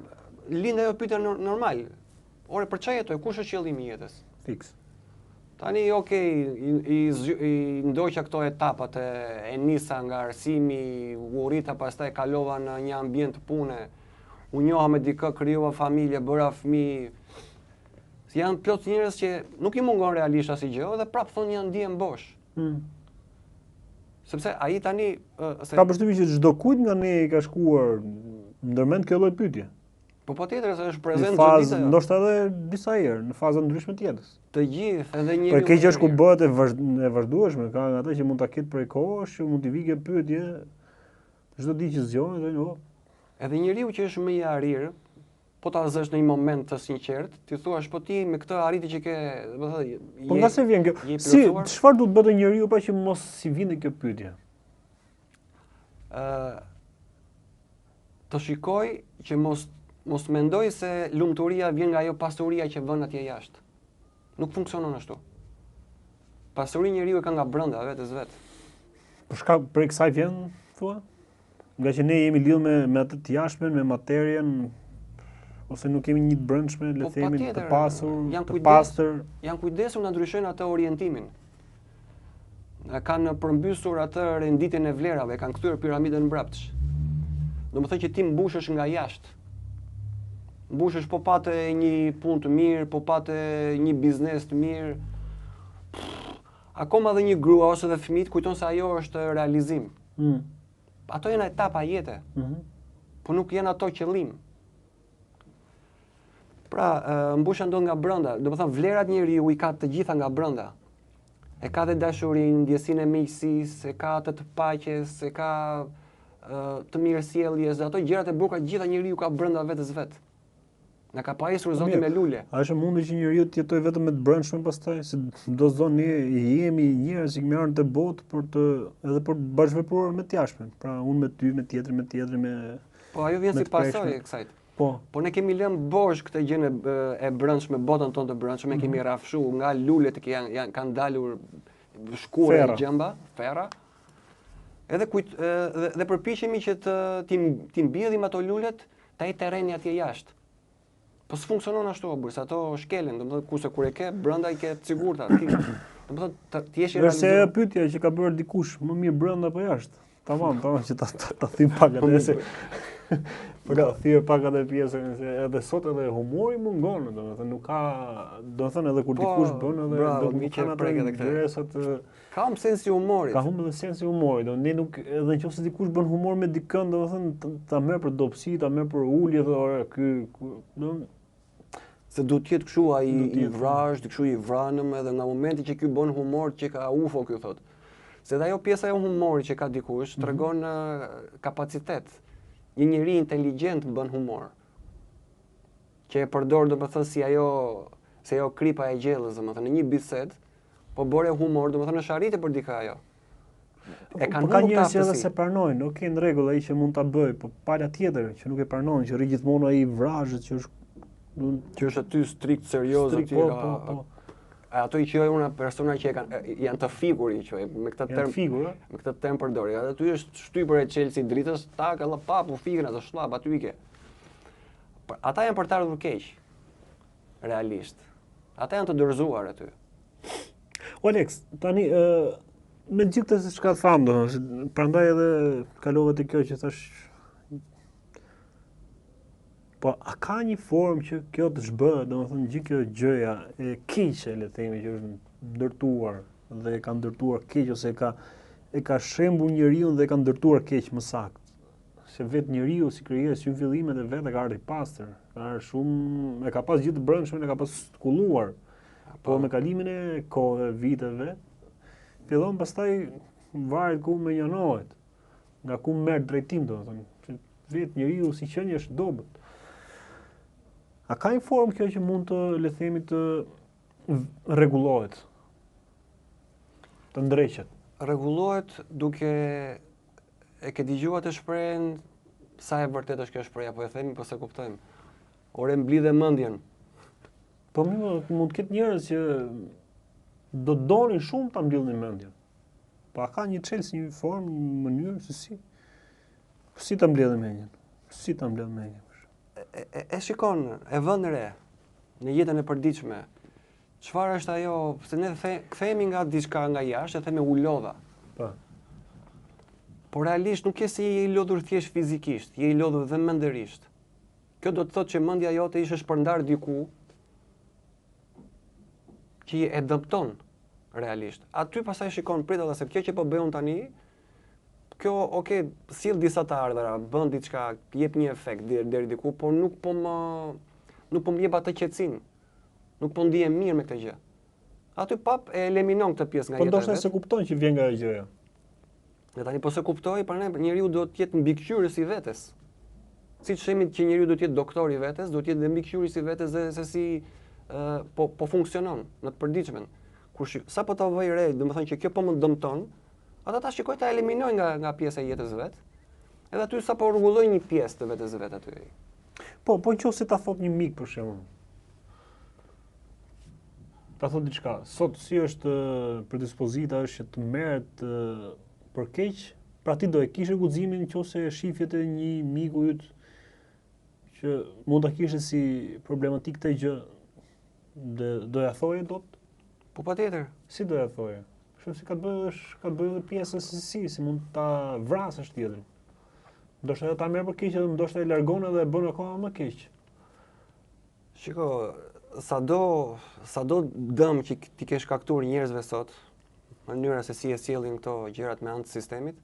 lind ajo pyetja normal. Ore për çfarë jetoj? Kush është qëllimi i jetës? Fiks. Tani, i ndoqa këto etapat e nisa nga arsimi, u rrita pastaj kalova në një ambient pune, u njoha me dikë, krijova familje, bëra fëmijë. Janë plot njerëz që nuk i mungon realisht asgjë dhe prapë thonë janë ndihen bosh. Sepse ai tani ka përshtypjen që çdo kujt nga ne i ka shkuar ndërmend kjo lloj pyetje. Po patjetër se është prezent çdo ditë. Ndoshta edhe disa herë në faza ndryshme të jetës. Të gjithë, edhe njeriu. Por keq është kur bëhet e vazhdueshme, ka nga ata që mund ta ketë prej kohësh, që mund t'i vijë pyetje çdo ditë që zgjohen dhe Edhe njeriu që është më i arir, po ta zësh në një moment të sinqert, ti thuash po ti me këtë arritje që ke, do të thotë. Po nga se vjen kjo? Si çfarë duhet bëhet njeriu pa që mos si vinte kjo pyetje? Të shikoj që mos mendoj se lumturia vjen nga ajo pasuria që vën atje jashtë. Nuk funksionon ashtu. Pasuria njeriu e ka nga brenda vetes vet. Për shkak prej kësaj vjen, thua? Nga që ne jemi lidhur me atë të jashtmen, me materien, ose nuk kemi një të brendshme, le të themi, të pasur, të pastër. Janë kujdesur na ndryshojnë atë orientimin. Kanë përmbysur atë renditjen e vlerave, kanë kthyer piramidën mbrapsht. Domethënë që ti mbushesh nga jashtë. Mbushesh po patë një punë të mirë, po patë një biznes të mirë. Akoma dhe një grua ose dhe fëmijët kujton se ajo është realizim. Ato janë etapa jete. Po nuk janë ato qëllim. Pra, mbushen do nga brenda, domethënë vlerat njeriu i ka të gjitha nga brenda. E ka dhe dashurinë, ndjesinë e miqësisë, e ka atë të paqes, e ka të mirësjelljes, ato gjërat e bukura gjitha njeriu ka brenda vetes vet. Na ka pajisur Zoti me lule. A është mundi që njeriu të jetojë vetëm me të brendshme pastaj, se do zonë ne jemi njerëz që kemi ardhur në botë edhe për bashkëvepruar me të jashtmen. Pra unë me ty, me tjetrin, me Po ajo vjen si pasojë e kësaj. Po ne kemi lënë bosh këtë gjë e brendshme, botën tonë të brendshme, kemi rrafshu nga lulet që kanë dalur shkure gjëmba, ferra. Edhe dhe përpiqemi që ti mbjellim ato lulet te ai terreni atje jashtë. Po s'funksionon ashtu burr, se ato shkelen, domethënë kurse kur e ke brenda i ke të sigurta. Domethënë ti je i realizuar. Është pyetja që ka bërë dikush, më mirë brenda apo jashtë? Tamam, që ta thim pak atë se Për ta thyer pak atë pjesën se edhe sot edhe humori mungon, domethënë nuk ka, domethënë edhe kur dikush bën edhe bravo, do mi të që kanë prek atë edhe këtë. interesat Kam sensi humorit. ka humbur edhe sensi i humorit. Ne nuk edhe nëse dikush bën humor me dikën, domethënë ta merr për dobësi, ta merr për ulje dhe ore ky Se du t'jetë kështu ai Du i t'jetë. vrasht, kështu i vranëm edhe nga momenti që ky bën humor që ka UFO ky thot. Se dhe ajo pjesa e humorit që ka dikush tregon kapacitet. Një njeri inteligjent bën humor. Që e përdor domethënë si ajo kripa e gjellës, domethënë në një bisedë, po bore humor, domethënë është arritë për dikë ajo. E kanë ka humbur njerëz që edhe aftësi. se pranojnë, ok, në rregull ai që mund ta bëj, po pala tjetër që nuk e pranon, që rri gjithmonë ai vrazhët që është Që është aty strikt serioz strikt, aty po. ato i quaj una persona që janë të figur i quaj me këtë Janë term figur, me këtë term përdori. Aty është shtypër e Chelsea dritës, tak alla papu fikën ato shllap aty i ke. Ata janë për të ardhur keq. Realisht. Ata janë të dorëzuar aty. O Alex, tani me gjithë këtë çka tham domethënë, prandaj edhe kalova te kjo që thash. Po a ka një formë që kjo të zhbëhet, domethënë gjithë kjo gjëja e keqe, le të themi, që është ndërtuar dhe e ka ndërtuar keq ose e ka shembur njeriu dhe e ka ndërtuar keq më saktë. Se vetë njeriu si krijesë, si fillimet e vet e ka ardhur i pastër, ka shumë, e ka pas gjithë të brendshme, e ka pas kulluar. Po me kalimin e kohëve, viteve, fillon pastaj varet ku më njanohet, nga ku merr drejtim domethënë. Që vetë njeriu si qenie është dobët. A ka një formë kjo që mund të, le të themi, të rregullohet, të ndreqet? Rregullohet duke e ke dëgjuar të shprehen sa e vërtet është kjo shprehje, po e themi po se kuptojmë. Ore mblidhe mendjen. Po mund të ketë njerëz që do donin shumë ta mblidhin mendjen. Po a ka një çelës, një formë, një mënyrë se si ta mbledhim mendjen? Si ta mbledh mendjen? E shikon, e vën re në jetën e përditshme. Çfarë është ajo, se ne kthehemi nga diçka nga jashtë, e themi u lodha. Po. Por realisht nuk je se je i lodhur thjesht fizikisht, je i lodhur dhe mendërisht. Kjo do të thotë që mendja jote ishte shpërndar diku që e dëmton realisht. Aty pastaj shikon prit edhe se kjo që po bëj unë tani, kjo sill disa të ardhura, bën diçka, jep një efekt deri diku, por nuk po më jep atë qetësinë. Nuk po ndihem mirë me këtë gjë. Aty pap e eliminon këtë pjesë nga Po jeta. ndoshta se kupton që vjen nga ajo gjëja. Dhe tani po se kuptoj, prandaj njeriu do të jetë mbikëqyrës i vetes. Siç themi që njeriu do të jetë doktor i vetes, do të jetë dhe mbikëqyrës i vetes dhe se si po funksionon në të përditshmen. Kur sa po ta vëj re, domethënë që kjo po më dëmton, ata ta shikoj ta eliminoj nga pjesa e jetës vet. Edhe aty sa po rregulloj një pjesë të vetes vet aty. Po nëse ta thot një mik për shembull. Ta thot diçka, sot si është predispozita është që të merret për keq, pra ti do e kishe guximin nëse shifjet e një miku yt që mund ta kishe si problematik këtë gjë, do ja thoje dot? Po patjetër. Si do ja thoje? Kështu si ka të bëjë edhe pjesën si mund ta vrasësh tjetrin. Ndoshta ta merr për keq, ndoshta e largon edhe e bën akoma më keq. Shiko, sado dëm që ti ke shkaktuar njerëzve sot, mënyra se si e sjellin këto gjërat me anë të sistemit,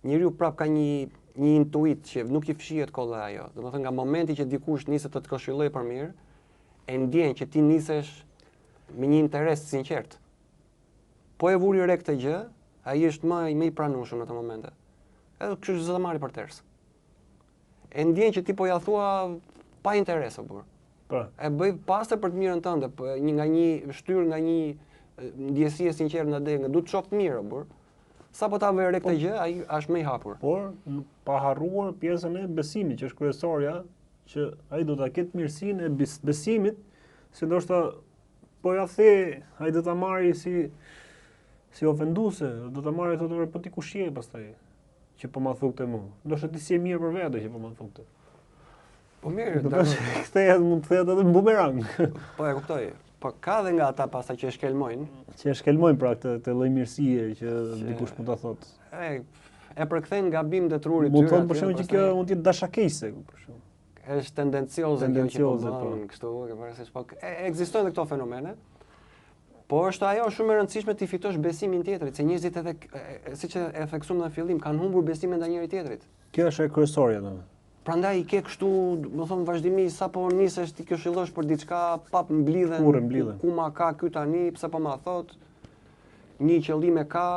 njeriu prap ka një intuit që nuk i fshihet kolla ajo. Domethënë nga momenti që dikush niset të këshilloj për mirë, e ndjen që ti nisesh me një interes sinqert. Po e vuri re këtë gjë, ai është më i pranueshëm në ato momente. Edhe kështu s'do ta marri për ters. E ndjen që ti po ja thua pa interes o burr. Po. E bëj pastër për të mirën tënde, nga një shtyr, nga një ndjesie sinqerte ndaj, nga duhet të shoh të mirë o burr. Sa po ta vë re këtë gjë, ai është më i hapur. Por pa harruar pjesën e besimit, që është kryesorja, që ai do ta ketë mirësinë e besimit, se ndoshta po ja the, ai do ta marrë si ofenduese, do ta marrë thotë po ti kush je pastaj që po ma thukte mua. Ndoshta ti si e mirë për vete që po ma thukte. Po mirë, kthehet mund të thehet edhe në bumerang. Po e kuptoj. Po ka dhe nga ata pastaj që e shkelmojnë. Që e shkelmojnë pra këtë lloj mirësie që dikush mund ta thotë. e përkthejnë gabim të trurit Mund të tyre. thonë për shembull që kjo mund të jetë dashakeqëse për shembull. Është tendencioze kjo që po po. bën kështu, ke parasysh, po ekzistojnë këto fenomene. Po është ajo shumë e rëndësishme ti fitosh besimin tjetrit, se njerëzit edhe siç e theksuam në fillim, kanë humbur besimin ndaj njëri tjetrit. Kjo është e kryesorja domethënë. Prandaj i ke kështu, do të them vazhdimisht sapo nisesh ti këshillosh për diçka, pap mblidhen. Kurrë mblidhen. Ku ma ka ky tani, pse po ma thot? Një qëllim e ka.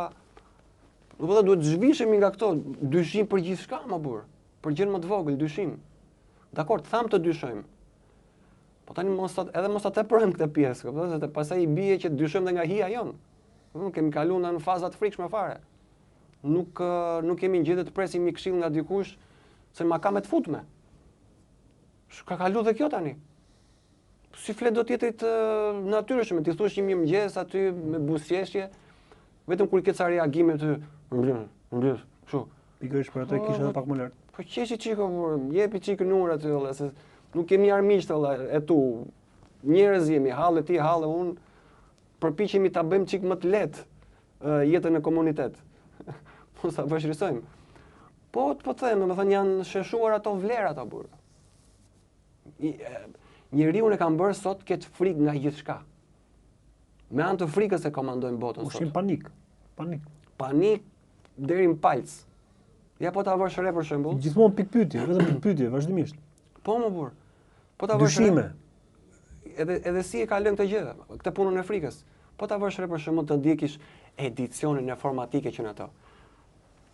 Do të thotë duhet zhvishemi nga këto, dyshim për gjithçka më burr. Për gjën më të vogël, dyshim. Dakor, tham të dyshojmë. Po tani mos ta tepërojmë këtë pjesë, kupton, se pastaj i bie që dyshojmë edhe nga hija jon. Nuk kemi kaluar në faza të frikshme fare. Nuk kemi gjë të presim një këshill nga dikush se ma ka me të futme. Ka kalu dhe kjo tani. Si flet do tjetrit natyrshëm, ti thuash një mirëmëngjes aty me buzëqeshje, vetëm kur i ke ca reagime të mbledh, kështu. Pikërisht për atë kisha edhe pak më lart. Po qeshi çiko, jepi çik nur aty valla, se nuk kemi armiqt valla, e tu. Njerëz jemi, halle ti, halle unë, përpiqemi ta bëjmë çik më të lehtë jetën në komunitet. Mos ta vështirësojmë. Po them, domethënë janë sheshuar ato vlerat apo burr. Njeriu e kanë bërë sot këtë frikë nga gjithçka. Me anë të frikës e komandojnë botën sot. Ushim panik. Panik deri në palc. Ja po ta vësh re për shembull. Gjithmonë pikpyetje, vetëm pikpyetje vazhdimisht. Po më burr. Po ta vësh re. Dyshime. Edhe si e ka lënë këtë gjë, këtë punën e frikës. Po ta vësh re për shembull të ndjekish edicionin informatike që në ato.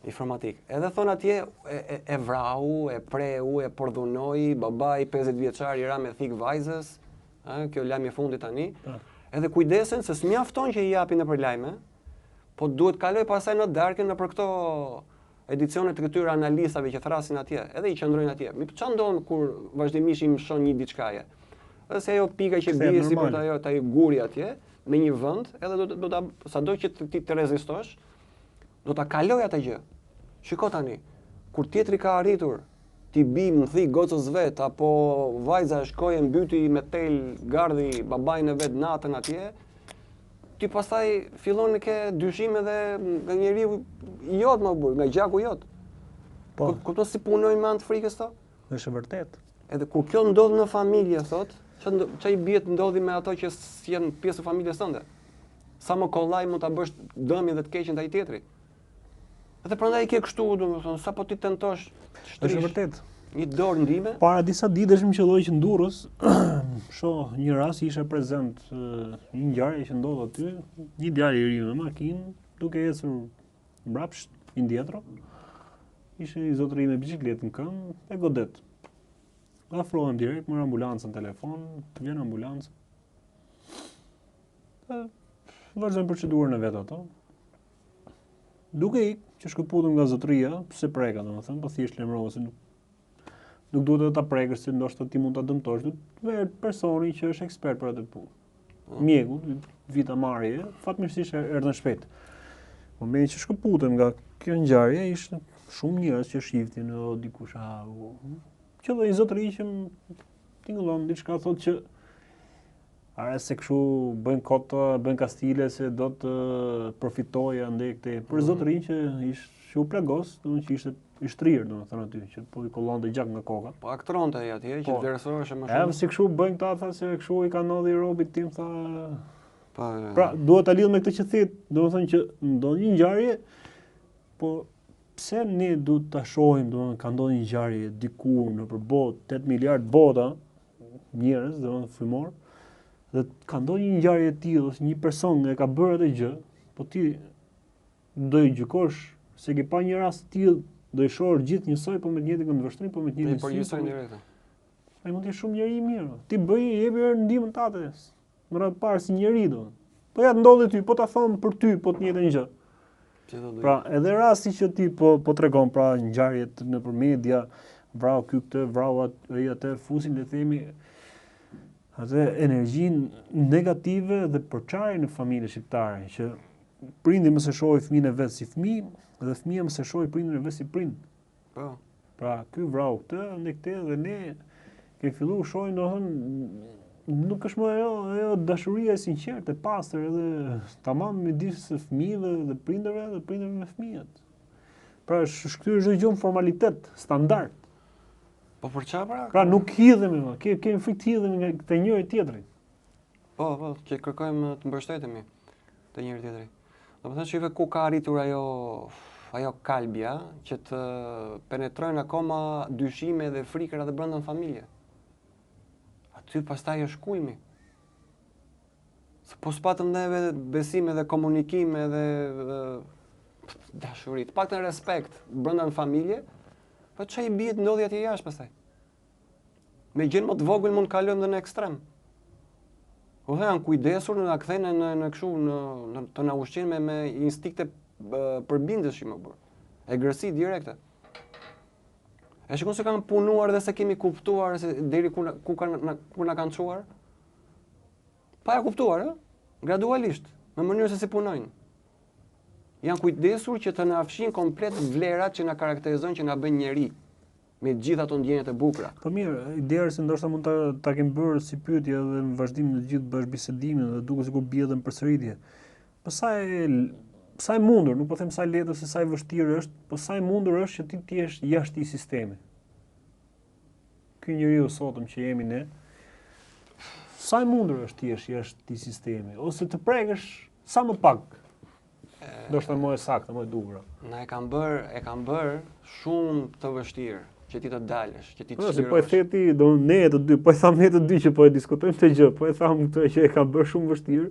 Informatik. Edhe thon atje e vrau, e preu, e përdhunoi, babai 50 vjeçar i ra me thik vajzës, kjo lajm i fundit tani. Edhe kujdesen se s'mjafton që i japin nëpër lajme, po duhet kaloj pasaj në darkën nëpër këto edicione të këtyre analistave që thrasin atje, edhe i qëndrojnë atje. Mi çfarë ndodh kur vazhdimisht i mshon një diçkaje? Edhe se ajo pika që bie sipër ajo taj guri atje në një vend, edhe do ta sado që ti të rezistosh, do ta kaloj atë gjë. Shiko tani, kur tjetri ka arritur, ti bim, më thi gocës vet, apo vajza shkoi mbyti me tel gardhi babain e vet natën atje, ti pastaj fillon të ke dyshime edhe nga njeriu jot më burr, nga gjaku jot. Po, kupton si punojnë me anë të frikës to? Është vërtet. Edhe kur kjo ndodh në familje, thot, ç'i bie të ndodhi me ato që janë pjesë e familjes tënde? Sa më kollaj mund ta bësh dëmin dhe të keqen ndaj tjetrit. Edhe prandaj ke kështu, domethënë, sapo ti tentosh të shtrish. Është vërtet. Një dorë ndime. Para disa ditësh më qelloi që në Durrës, shoh një rast ishte prezant një ngjarje që ndodh aty, një djalë i ri me makinë, duke ecur mbrapsht indietro. Ishte i zotëri me biçikletë në këmbë e godet. Afrohem direkt, mor ambulancën në telefon, vjen ambulanca. Vazhdojnë procedurën e vet ato. Duke i që shkëputëm nga zotëria, pse preka domethënë, po thjesht lajmërova se nuk duhet ta prekësh se ndoshta ti mund ta dëmtosh, duhet ver personi që është ekspert për atë punë. Mjeku, vita marrje, fatmirësisht erdhën shpejt. Momenti që shkëputëm nga kjo ngjarje ishte shumë njerëz që shiftin o dikush që lloj zotëri që tingëllon diçka thotë që are se kështu bëjnë kota, bëjnë kastile se do të profitoja ndaj këtej. Për zotërin që ishte u plagos, domethënë që ishte i shtrirë, domethënë aty, që po i kollonte gjak nga koka. Po aktronte ai atje që vlerësohesh më shumë. Edhe si kështu bëjnë këta, tha se kështu i kanë ndodhi robit tim, tha. Pra, duhet ta lidh me këtë që thit, domethënë që ndonjë një ngjarje, po pse ne duhet ta shohim, domethënë ka ndodhur një ngjarje diku nëpër botë, 8 miliard bota njerëz, domethënë frymor. Dhe ka ndonjë një ngjarje e tillë ose një person e ka bërë atë gjë, po ti do i gjykosh se ke pa një rast të tillë, do i shohësh gjithë njësoj, po me të njëjtin këndvështrim, po me të njëjtin. Po përgjithësoj direkt. Ai mund të jetë shumë njeri i mirë. Ti bëj jepi ndihmën tate. Më radh parë si njeri do. Po ja ndodhi ty, po ta thon për ty, po të njëjtën gjë. Pra, edhe rasti që ti po tregon pra ngjarjet nëpër media, vrau ky këtë, vrau ai atë, fusin le të themi atë energjinë negative dhe përçarje në familje shqiptare, që prindi mos e shohë fëmijën e vet si fëmijë dhe fëmia mos e shohë prindin e vet si prind. Po. Pra, ky vrau këtë, ne këtë dhe ne kemi filluar shohim, domethënë nuk është më ajo dashuria e sinqertë, e pastër edhe tamam midis fëmijëve dhe prindërve me fëmijët. Pra shkëtyrë çdo gjë në formalitet, standard. Po për çfarë pra? Pra nuk hidhemi më, kemi frikë të hidhemi nga te njëri tjetri. Po, që kërkojmë të mbështetemi te njëri tjetri. Domethënë shive ku ka arritur ajo kalbja që të penetrojnë akoma dyshime dhe frikra edhe brenda në familje. Aty pastaj është kulmi. Po s'patëm neve besime dhe komunikime dhe dashuri, të paktën respekt brenda në familje, po çai bie të ndodhi atje jashtë pastaj. Me gjën më të vogël mund të kalojmë dhe në ekstrem. Po janë kujdesur në na kthejnë në kështu në të na ushqejnë me instikte përbindëshi më burr. Egresi direkte. E shikon se kanë punuar dhe se kemi kuptuar se deri ku na kanë çuar. Pa e kuptuar, gradualisht, në mënyrë se si punojnë. Janë kujdesur që të na fshin komplet vlerat që na karakterizojnë, që na bëjnë njerëj, me gjithë ato ndjenjat e bukura. Po mirë, ideja është se ndoshta mund ta kem bërë si pyetje edhe në vazhdim të gjithë bashkëbisedimin dhe duket sikur bie edhe në përsëritje. Po sa e mundur, nuk po them sa e lehtë ose sa e vështirë është, po sa e mundur është që ti jesh jashtë i sistemit. Ky njeriu sotëm që jemi ne, sa e mundur është ti jesh jashtë i sistemit ose të prekësh sa më pak. Ndoshta më e saktë, më e duhur. Na e kanë bër shumë të vështirë që ti të dalësh, që ti të shlirosh. Po e the ti, do ne të dy, po e tham ne të dy që po e diskutojmë këtë gjë, po e tham këtë që e ka bërë shumë vështirë.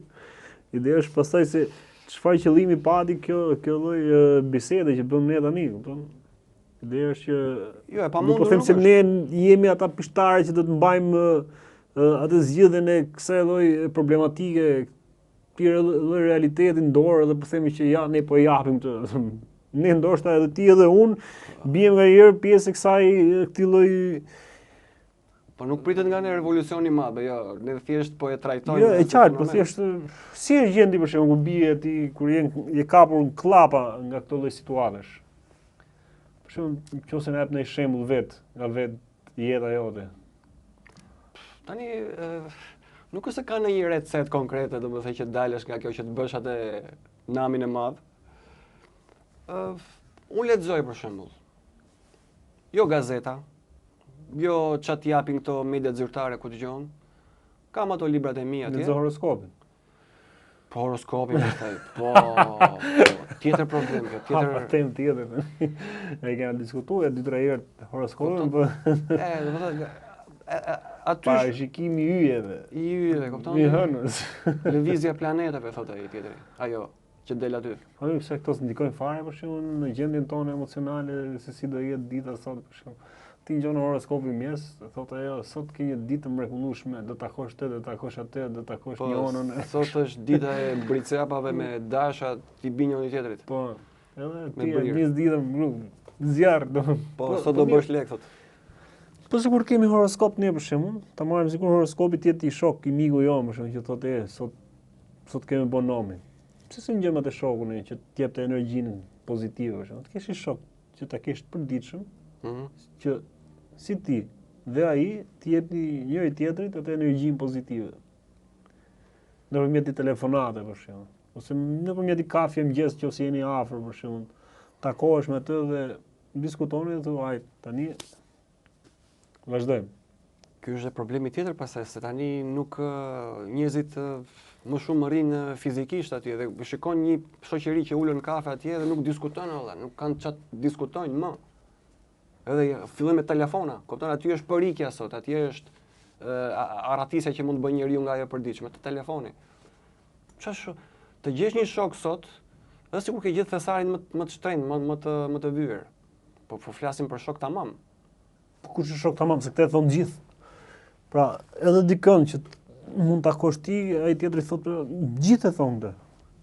Ideja është pastaj se çfarë qëllimi pati kjo lloj bisede që bëm ne tani, kupton? Ideja është që jo, e pamundur. Po them se ne jemi ata pishtarë që do të mbajmë atë zgjidhjen e kësaj lloj problematike, këtyre lloj realiteti në dorë dhe po themi që ja ne po e japim këtë. Ne ndoshta edhe ti edhe unë biem nganjëherë pjesë e këtij lloj. Po nuk pritet nga një revolucion i madh, jo, ne thjesht po e trajtojmë. Jo, e qartë, po thjesht si e gjen ti për shembull ku bie ti kur je kapur në klapa nga këto lloj situatash. Për shembull, nëse na jep një shembull nga jeta jote. Tani nuk është se ka një recetë konkrete, domethënë që dalësh nga kjo që të bësh atë namin e madh. Unë lexoj për shembull. Jo gazeta, jo çat japin këto mediat zyrtare ku dëgjon. Kam ato librat e mia atje. Lexoj horoskopin. Po horoskopin pastaj. Po tjetër problem kjo, tjetër temë tjetër. Ne kemi diskutuar 2-3 herë horoskopin, po. Domethënë aty parashikimi i yjeve. Kupton? I hënës. Lëvizja e planetave thotë ai tjetri. Ajo që del aty. Po pse këto ndikojnë fare për shembull në gjendjen tonë emocionale se si do jetë dita sot për shembull. Ti ngjon horoskopin mjes, thotë ajo, sot ke një ditë të mrekullueshme, do ta takosh këtë, do ta takosh atë, do ta takosh njëonën. Sot është dita e bricapave me dasha, ti bin njëri tjetrit. Po. Edhe ti nis ditën në zjarr do. Po sot do bësh lek thotë. Po sikur kemi horoskop ne për shembull, ta marrim sikur horoskopi ti jetë i shok, i miku jom për shembull që thotë sot kemi bonomin. Pse si ngjëm atë shokun që të jep të energjinë pozitive për shembull. Të kesh shok që ta kesh të përditshëm, që si ti dhe ai të jepi njëri tjetrit atë energjinë pozitive. Nëpërmjet i telefonate për shembull, ose nëpërmjet i kafe mëngjes nëse jeni afër për shembull, takohesh me të dhe diskutoni dhe thuaj tani vazhdojmë. Ky është problemi tjetër pastaj se tani nuk njerëzit më shumë rrinë fizikisht atje dhe shikon një shoqëri që ulën në kafe atje dhe nuk diskutojnë valla, nuk kanë çat diskutojnë më. Edhe fillojnë me telefona, kupton, aty është përikja sot, aty është arratisja që mund të bëjë njeriu nga ajo përditshme te telefoni. Çfarë të gjesh një shok sot, është sikur ke gjetë thesarin më të shtrenjtë, më të vyer. Po flasim për shok tamam. Po kush është shok tamam, se këtë thon gjithë. Pra, edhe dikën që mund ta takosh ti, ai tjetri thotë gjithë e thon këtë,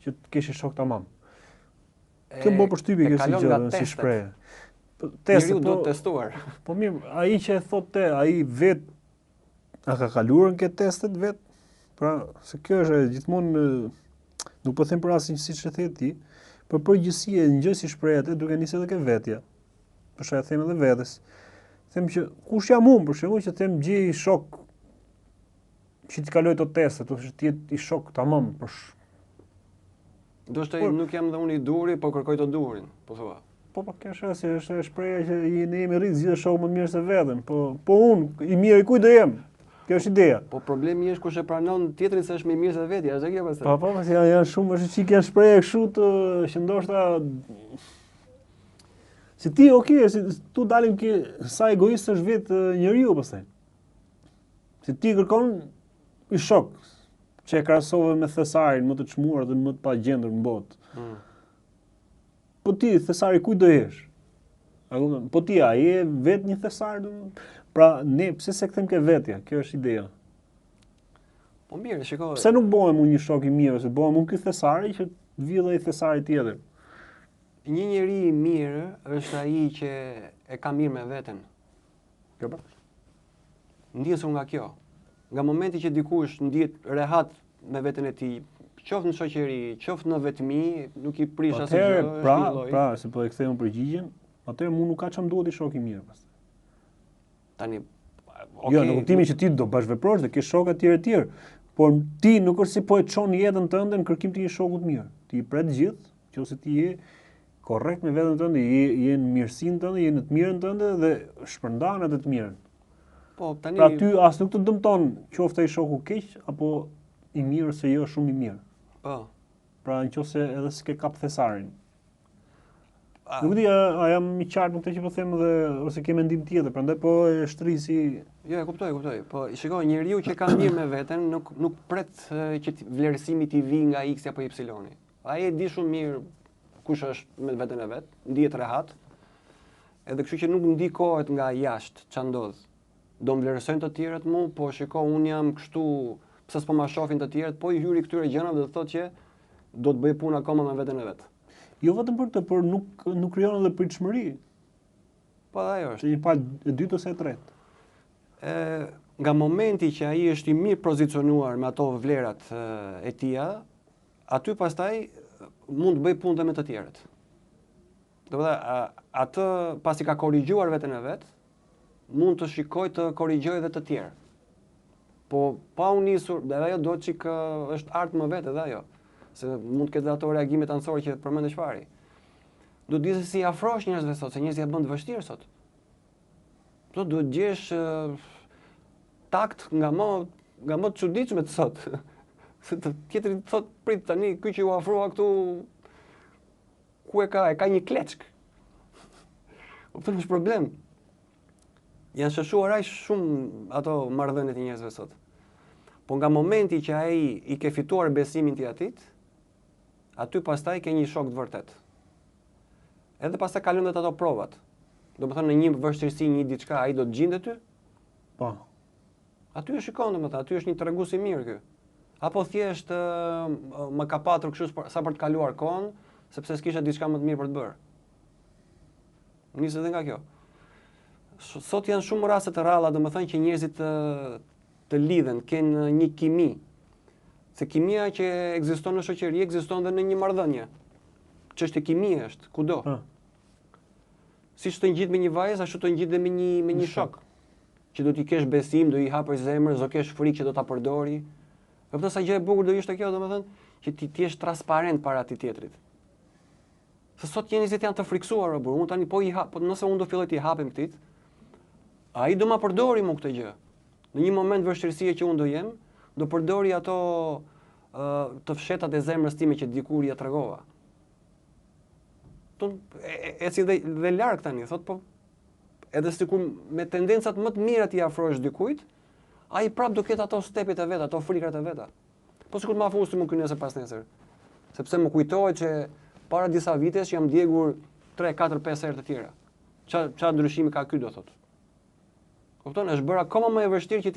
që të kesh shok tamam. Kjo bën përshtypje kjo si gjë, si shprehje. Njeriu do të testuar. Po mirë, ai që e thotë ai vet a ka kaluar në këtë testet vet? Pra, se kjo është gjithmonë nuk po them për asnjë siç e the ti, por përgjithësi e gjë si shprehet duke nisë edhe ke vetja. Për shkak them edhe vetes. Them që kush jam unë për shembull që them gjej shok që të kaloj të testet, ose të jetë i shok tamam për Do të nuk jam dhe unë i duri, po kërkoj të durin, po thua. Po, kjo është shpreha që ne jemi rritë gjithë shoh më mirë se veten, po unë i mirë i kujt do jem. Kjo është ideja. Po problemi është kush e pranon tjetrin se është më i mirë se vetja, është kjo pastaj. Po, pasi janë shumë është që janë shprehje kështu që ndoshta si ti, si tu dalim sa egoist është vetë njeriu pastaj. Si ti kërkon i shok, që e krahasove me thesarin më të çmuar dhe më të pagjendur në botë. Po ti, thesari kujt do jesh? Po ti, a je vetë një thesar? Pra, ne, pse se këthem ke vetja? Kjo është ideja. Po mirë, shiko. Pse nuk bëhem unë një shok i mirë, se bëhem unë ky thesari që të vi dhe i thesari tjetër? Një njeri i mirë është ai që e ka mirë me veten. Kjo pra? Ndihesu nga kjo. Nga momenti që dikush ndihet rehat me veten e tij, qoftë në shoqëri, qoftë në vetmi, nuk i prish asgjë. Atëherë, pra, se po e kthejmë përgjigjen, atëherë mu nuk ka çam duhet i shok i mirë pastaj. Tani, okay, jo, në kuptimin që ti do bashkëveprosh dhe ke shokë të tjerë, por ti nuk është si po e çon jetën tënde në kërkim të një shoku të mirë. Ti i pret gjithë, nëse ti je korrekt me veten tënde, je në mirësinë tënde, je në të mirën tënde dhe shpërndan atë të mirën. Po, tani pra ty as nuk të dëmton qoftë ai shoku keq apo i mirë se jo shumë i mirë. Po. Pra nëse edhe s'ke kap thesarin. Nuk di a jam i qartë në këtë që po them dhe ose ke mendim tjetër, prandaj po e shtrisi. Jo, e kuptoj. Po shikoj, njeriu që ka mirë me veten nuk pret që vlerësimi t'i vi nga X apo Y. Ai e di shumë mirë kush është me veten e vet, ndihet rehat. Edhe kështu që nuk ndikohet nga jashtë ç'a ndodh. Do më vlerësojnë të tjerët mu, po shiko, unë jam kështu, pse s'po ma shohin të tjerët, po i hyri këtyre gjënave dhe thotë që do të bëj punë akoma me veten e vet. Jo vetëm për këtë, por nuk krijon edhe pritshmëri. Po ajo është. Një palë e dytë ose e tretë. Nga momenti që ai është i mirë pozicionuar me ato vlerat e tia, aty pastaj mund të bëj punë me të tjerët. Do të thotë, atë pasi ka korrigjuar veten e vet, mund të shikoj të korrigjoj edhe të tjerë. Po pa u nisur, dhe ajo do çik është art më vetë edhe ajo, se mund të ketë ato reagimet anësore që përmendë çfarë. Do të di se si afrosh njerëzve sot, se njerëzit ja bën të vështirë sot. Do duhet gjesh takt nga më të çuditshme të sot. Se të tjetri thot prit tani ky që u afrua këtu ku e ka një kleçk. Po është problem. Janë shëshuar aq shumë ato marrëdhëniet e njerëzve sot. Po nga momenti që ai i ke fituar besimin ti atit, aty pastaj ke një shok të vërtet. Edhe pastaj kalon ato provat. Domethënë në një vështirësi, një diçka, ai do të gjinde ty? Po. Aty e shikon domethënë, aty është një tregues i mirë ky. Apo thjesht më ka patur kështu sa për të kaluar kohën, sepse s'kisha diçka më të mirë për të bërë. Nisë edhe nga kjo. Sot janë shumë raste të rralla, domethënë që njerëzit të lidhen, kanë një kimi. Se kimia që ekziston në shoqëri ekziston edhe në një marrëdhënie. Ç'është kimia është, kudo. Siç të ngjit me një vajzë, ashtu të ngjit dhe me një shok. Që do t'i kesh besim, do i hapësh zemrën, do kesh frikë që do ta përdori. Edhe sa gjë e bukur do ishte kjo, domethënë, që ti jesh transparent para atij tjetrit. Se sot njerëzit janë të friksuar, por unë tani po i hap, nëse unë do filloj t'i hapem këtij, ai do ma përdori mua këtë gjë. Në një moment vështirësie që unë do jem, do përdori ato të fshetat e zemrës time që dikur ja tregova. Si dhe larg tani, thot po edhe sikur me tendencat më të mira ti afrohesh dikujt, ai prap do ketë ato stepet e veta, ato frikrat e veta. Po sikur të më afrohesh më kënaqëse pas nesër. Sepse më kujtohet që para disa vitesh jam djegur 3, 4, 5 herë të tjera. Çfarë ndryshimi ka ky do thotë? Kupton, është bërë akoma më e vështirë që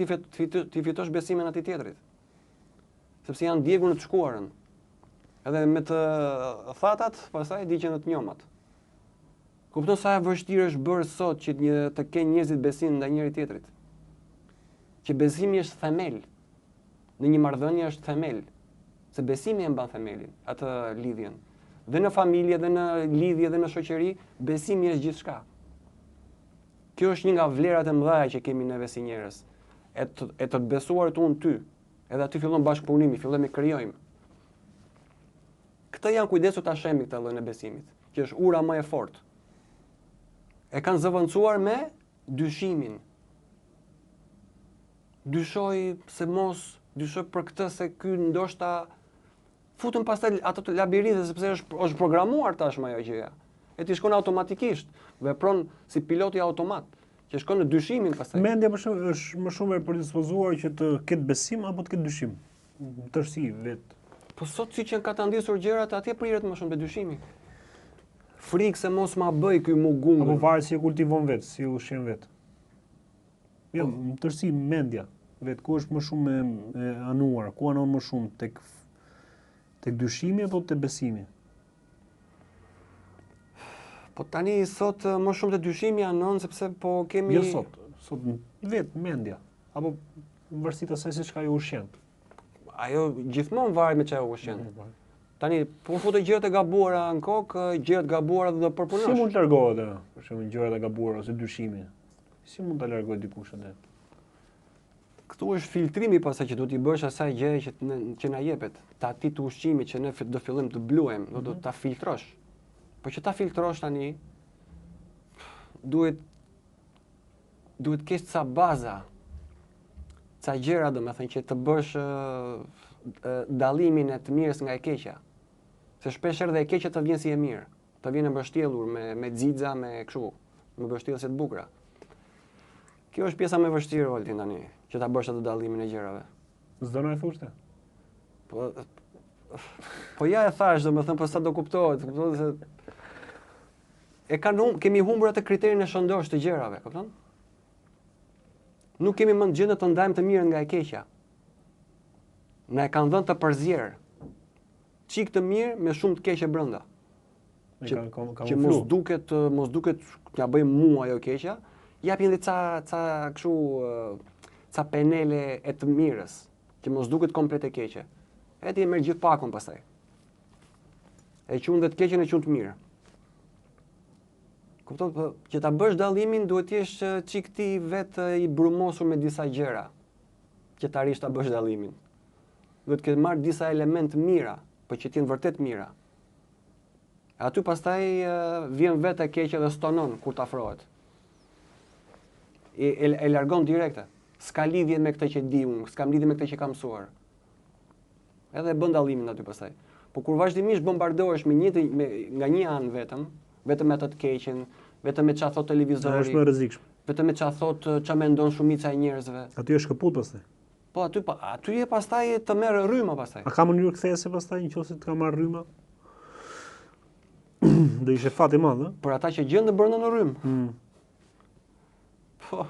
ti fitosh besimin atij tjetrit. Sepse janë djegur në të shkuarën. Edhe me të thatat, pastaj diqen të njomat. Kupton sa e vështirë është bërë sot që të kenë njerëzit besim ndaj njëri tjetrit. Që besimi është themel. Në një marrëdhënie është themel. Se besimi e mban themelin, atë lidhjen. Dhe në familje, dhe në lidhje, dhe në shoqëri, besimi është gjithçka. Kjo është një nga vlerat e mëdha që kemi neve si njerëz. E të besuarit unë ty. Edhe aty fillon bashkëpunimi, fillojmë krijojmë. Këto janë kujdesu ta shemi këtë lloj e besimit, që është ura më e fortë. e kanë zëvendësuar me dyshimin. Dyshoj se mos, dyshoj për këtë se ky ndoshta futën pastaj ato të labirinte sepse është programuar tashmë ajo gjëja. E ti shkon automatikisht, vepron si piloti automat, që shkon në dyshimin pastaj. Mendja për shembull është më shumë e predispozuar që të ketë besim apo të ketë dyshim. Tërsi vetë. Po sot siç janë katandisur gjërat, atje priret më shumë te dyshimi. Frikë se mos ma bëj ky mugungën. Apo varet si e kultivon vetë, si ushqen vetë. Jo, në tërsi mendja vetë, ku është më shumë e anuar, ku anon më shumë tek dyshimi apo tek besimi? Po tani sot më shumë të dyshimi anon sepse po kemi... Jo sot vetë mendja, apo në varësi të asaj se çka ju ushqen. Ajo gjithmonë varet me çfarë ushqen. Tani, po futë gjërat e gabuara në kokë, gjërat gabuara do përpunosh. Si mund të largohet ajo, për shembull gjërat e gabuara ose dyshimi? Si mund ta largoj dikush atë? Këtu është filtrimi pastaj që do t'i bësh asaj gjëje që na jepet, ta ti të ushqimit që ne do fillim të bluajm, do ta filtrosh. Po që ta filtrosh tani duhet kesh ca baza, ca gjëra domethënë që të bësh dallimin e të mirës nga e keqja. Se shpesh edhe e keqja të vjen si e mirë, të vjen e mbështjellur me xixa, me kështu, me mbështjellëse të bukura. Kjo është pjesa më e vështirë Oltin tani, që ta bësh atë dallimin e gjërave. S'do na e thoshte? Po ja e thash, domethënë po sa do kuptohet se kemi humbur atë kriterin e shëndosh të gjërave, kupton? Nuk kemi më gjendje të ndajmë të mirën nga e keqja. Na e kanë dhënë të përzierë. Çik të mirë me shumë të keqe brenda. Që mos duket ja bëjmë mua ajo keqja, japin dhe ca penele e të mirës, që mos duket komplet e keqe. E ti e merr gjithë pakun pastaj. E qun dhe të keqen e qun të mirë. Kupton, që ta bësh dallimin duhet të jesh çik ti vetë i brumosur me disa gjëra që ta rish ta bësh dallimin. Duhet të marr disa elementë mira, por që të jenë vërtet mira. Aty pastaj vjen vetë e keqja dhe stonon kur të afrohet. E largon direkte. S'ka lidhje me këtë që di unë, s'kam lidhje me këtë që kam mësuar. Edhe bën dallimin aty pastaj. Po kur vazhdimisht bombardohesh nga një anë vetëm me atë të keqen, vetëm me çfarë thot televizori. Është më rrezikshëm. Vetëm me çfarë thot, çfarë mendon shumica e njerëzve. Aty është kaput pastaj. Po aty e pastaj të merr rryma pastaj. A ka mënyrë kthese pastaj nëse të ka marr rryma? Do ishte fat i madh, ëh? Për ata që gjenden brenda në rrym. Po.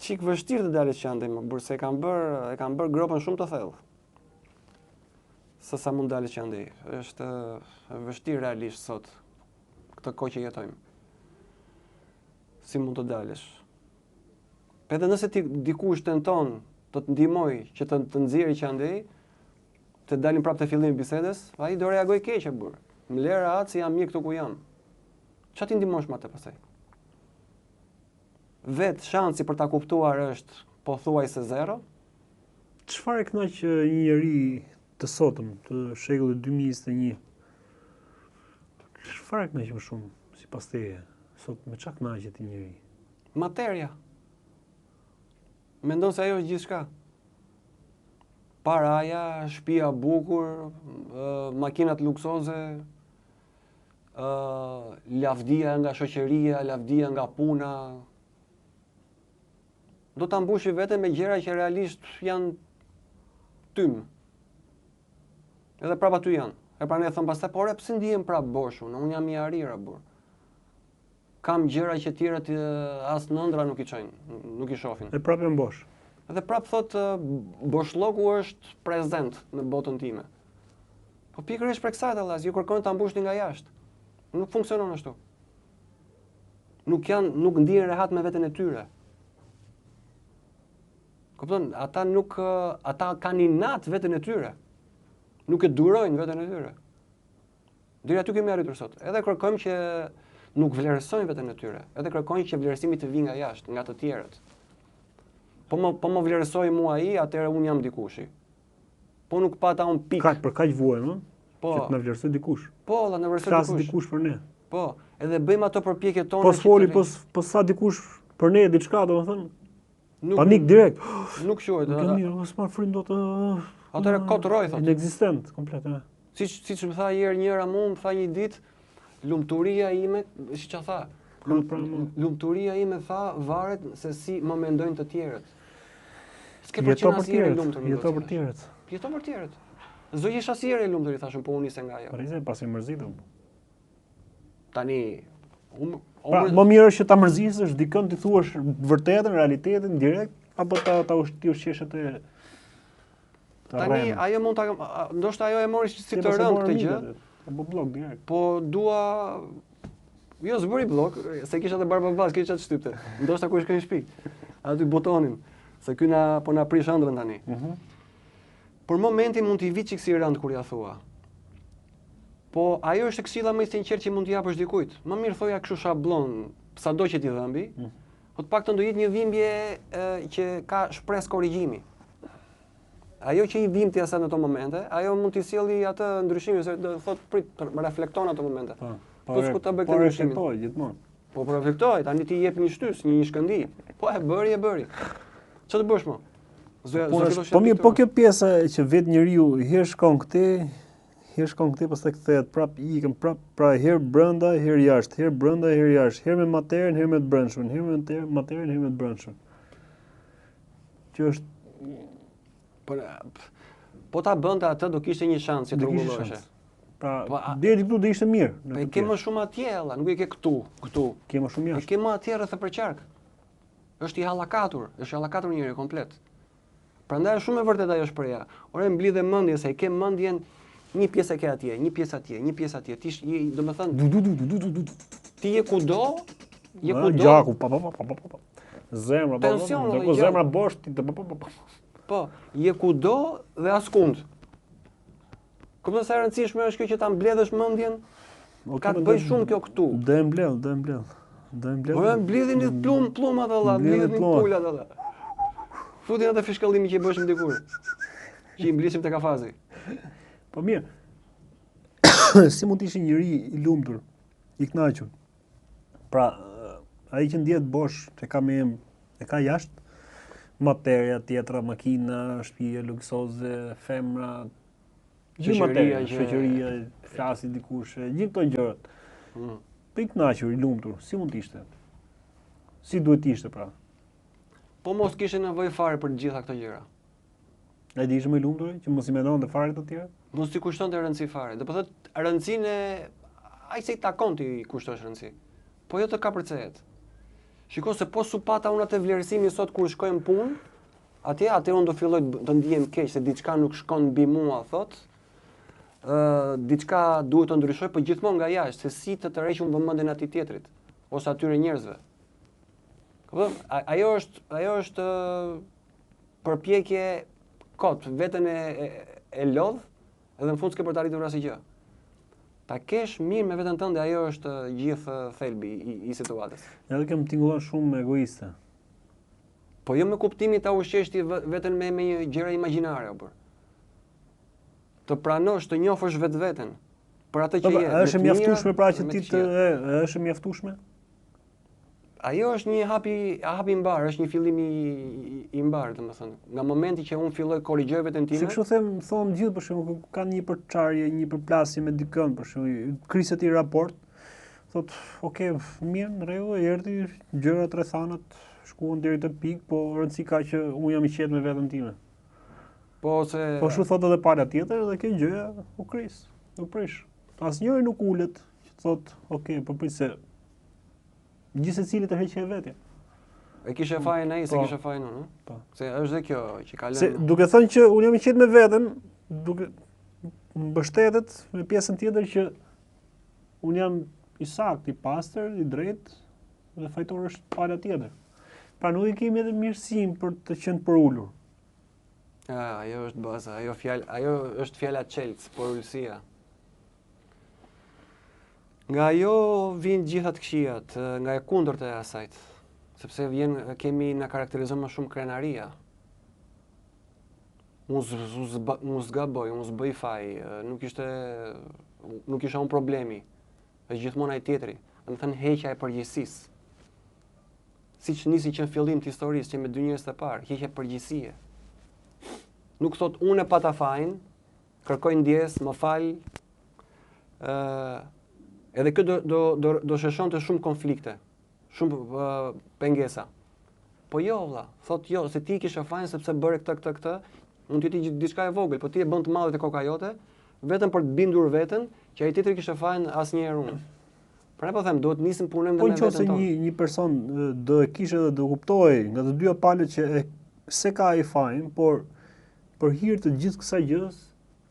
Çik vështirë të dalësh që andej më burr se e kanë bër gropën shumë të thellë. Sa mund dalësh që andej. Është vështirë realisht sot këtë kohë që jetojmë. Si mund të dalësh? Edhe nëse dikush tenton të të ndihmoj që të nxjerrë që andej, të dalim prapë te fillimi i bisedës, ai do reagoj keq e burr. Më lera atë si jam mirë këtu ku jam. Çfarë ti ndihmosh më atë pastaj? Vetë shansi për ta kuptuar është pothuajse zero. Çfarë kënaq një njeri të sotëm, të shekullit 2021? Çfarë kënaq më shumë sipas teje? Sot me çfarë kënaqet një njeri? Materia. Mendon se ajo është gjithçka. Paraja, shtëpia e bukur, makinat luksoze, lavdia nga shoqëria, lavdia nga puna. Do ta mbushi veten me gjëra që realisht janë tym. Edhe prapa aty janë. E pra ne thon pastaj, por pse ndihem prap boshun? Unë jam i arira burr. Kam gjëra që tjerat as nëndra nuk i çojnë, nuk i shohin. E prapë në bosh. Edhe prap thot boshllloku është prezent në botën time. Po pikërisht për kësaj dallas, ju kërkojnë ta mbushni nga jashtë. Nuk funksionon ashtu. Nuk ndihen rehat me veten e tyre. Kupton, ata kanë inat veten e tyre. Nuk e durojnë veten e tyre. Deri aty kemi arritur sot. Edhe kërkojmë që nuk vlerësojnë veten e tyre. Edhe kërkojnë që vlerësimi të vijë nga jashtë, nga të tjerët. Po më vlerësoj mua ai, atëherë unë jam dikushi. Po nuk pata unë pikë. Kaq për kaq vuajmë, po, që të na vlerësoj dikush. Po, la na vlerësoj dikush. Flas dikush për ne. Po, edhe bëjmë ato përpjekjet tona. Po s'foli, po sa dikush për ne diçka, domethënë, Nuk, panik direkt. Nuk quhet. Nuk e mirë, s'ma frymë dot. Atëre kot roj thot. Inexistent komplet. Siç më tha njëra mua, më tha një ditë, lumturia ime, siç e tha, lumturia ime tha varet se si më mendojnë të tjerët. S'ke për qenë asnjëherë lumtur. Jeto për tjerët. Jeto për tjerët. S'do jesh asnjëherë i lumtur, i thashëm, po unë nisem nga ajo. Parizë pasi mërzitëm. Tani pra, më mirë është që ta mërzisësh dikën ti thuash vërtetën, realitetin direkt apo ta ushqesh atë. Tani ajo mund ta ndoshta ajo e mori si të rënd këtë gjë. Po blok direkt. Po dua jo zbëri blok, se kisha të barbabas, kisha të shtypte. Ndoshta ku shkoj në shtëpi. Aty botonin, se ky na po na prish ëndrrën tani. Por momentin mund t'i vi çiksi rënd kur ja thua. Po ajo është këshilla më e sinqertë që mund t'i japësh dikujt. Më mirë thoja kështu shablon, sado që t'i dhëmbi, po të paktën do jetë një dhimbje që ka shpresë korrigjimi. Ajo që i dhimbti asa në ato momente, ajo mund t'i sjelli atë ndryshimin, se do thotë prit, reflekton ato momente. Po s'ku ta bëj këtë ndryshim. Po gjithmonë. Po reflektoj, tani ti jep një shtys, një shkëndi. Po e bëri. Ç'të bësh më? Po mirë, po kjo pjesa që vetë njeriu herë shkon këtej, pastaj kthehet prap, ikën prap, pra herë brenda, herë jashtë, herë brenda, herë jashtë, herë me materin, herë me të brendshëm, herë me materin, herë me të brendshëm. Që është po ta bënte atë do kishte një shans që të rregulloheshe. Pra, deri këtu do ishte mirë. Po e ke më shumë atje, alla, nuk e ke këtu. Ke më shumë jashtë. E ke më atje rreth për qark. Është i hallakatur, njëri komplet. Prandaj është shumë e vërtetë ajo shpreha. Ore mblidhe mendjen se e ke mendjen një pjesë e ke atje, një pjesë atje. Ti domethënë ti je kudo, gjaku, zemra, zemra bosh, po, je kudo dhe askund. Kupton sa e rëndësishme është kjo që ta mbledhësh mendjen? Ka të bëj shumë kjo këtu. Do e mbledh. Po mbledhin një plumat alla, mbledhin një pulat alla. Futin atë fishkallimi që i bëshim dikur. Që i mblisim te kafazi. Po mirë. Si mund të ishi njëri i lumtur, i kënaqur? Pra, ai që ndjet bosh e ka me e ka jashtë materia tjetra, makina, shtëpia luksoze, femra, shoqëria, flasi dikush, gjithë këto gjërat. Po i kënaqur, i lumtur, si mund të ishte? Si duhet të ishte pra? Po mos kishte nevojë fare për të gjitha këto gjëra. Ai di ishte më i lumtur që mos i mendonte fare të tjera? Mos i kushtonte rëndësi fare. Do të thotë rëndësinë ai se i takon ti kushtosh rëndësi. Po jo të kapërcehet. Shiko se po supata unë atë vlerësimi sot kur shkojmë punë, atje unë do filloj të ndihem keq se diçka nuk shkon mbi mua, thot. Diçka duhet të ndryshoj, po gjithmonë nga jashtë, se si të tërheq unë vëmendjen atij tjetrit ose atyre njerëzve. Ajo është përpjekje kot, veten e lodh, edhe në fund s'ke për të arritur asgjë. Ta kesh mirë me veten tënde, ajo është gjithë thelbi i situatës. Edhe kem tingëllon shumë egoiste. Po jo me kuptimin ta ushqesh ti veten me një gjëra imagjinare apo. Të pranosh, të njohësh vetveten për atë që je. Është mjaftueshme pra që ti është mjaftueshme? Ajo është një hapi i mbar, është një fillim i mbar, domethënë. Nga momenti që unë filloj korrigjoj veten time. Si kështu thonë gjithë për shembull, kanë një përçarje, një përplasje me dikën, për shembull, kriset i raport. Thotë, "Okay, mirë, në rregull, erdhi, gjërat rrethanat shkuan deri te pikë, po rëndësi ka që unë jam i qetë me veten time." Po shu thotë edhe pala tjetër dhe kjo gjëja u kris, u prish. Asnjëri nuk ulet që thotë, "Okay, po prit se gjithë secili të heqë vetja." E kishe fajin ai, se kishe fajin unë, po. Se është dhe kjo që ka lënë. Se duke thënë që unë jam i qetë me veten, duke mbështetet me pjesën tjetër që unë jam i saktë, i pastër, i drejtë dhe fajtor është pala tjetër. Pra nuk i kemi edhe mirësinë për të qenë për ulur. Ajo është baza, ajo është fjala çelës, porulësia. Nga ajo vijnë gjitha të këqijat, nga e kundërta e asajt, sepse na karakterizon më shumë krenaria. Unë zgaboj, unë zbëj faj, nuk isha unë problemi. është gjithmonë ai tjetri, do të thënë heqja e përgjegjësisë. Siç nisi që në fillim të historisë, që me dy njerëz të parë, heqja e përgjegjësie. Nuk thot unë e pata fajin, kërkoj ndjes, më fal. Edhe kjo do shëshonte shumë konflikte, shumë pengesa. Po jo vlla, thot jo, se ti kishe fajin sepse bëre këtë, mund të jetë diçka e vogël, po ti e bën të madhe te koka jote, vetëm për të bindur veten që ai tjetri kishte fajin asnjëherë unë. Pra po them, duhet nisim punojmë Po me veten nëse tonë. një person do e kishte dhe do kuptoi nga të dyja palët që se ka ai fajin, por për hir të gjithë kësaj gjës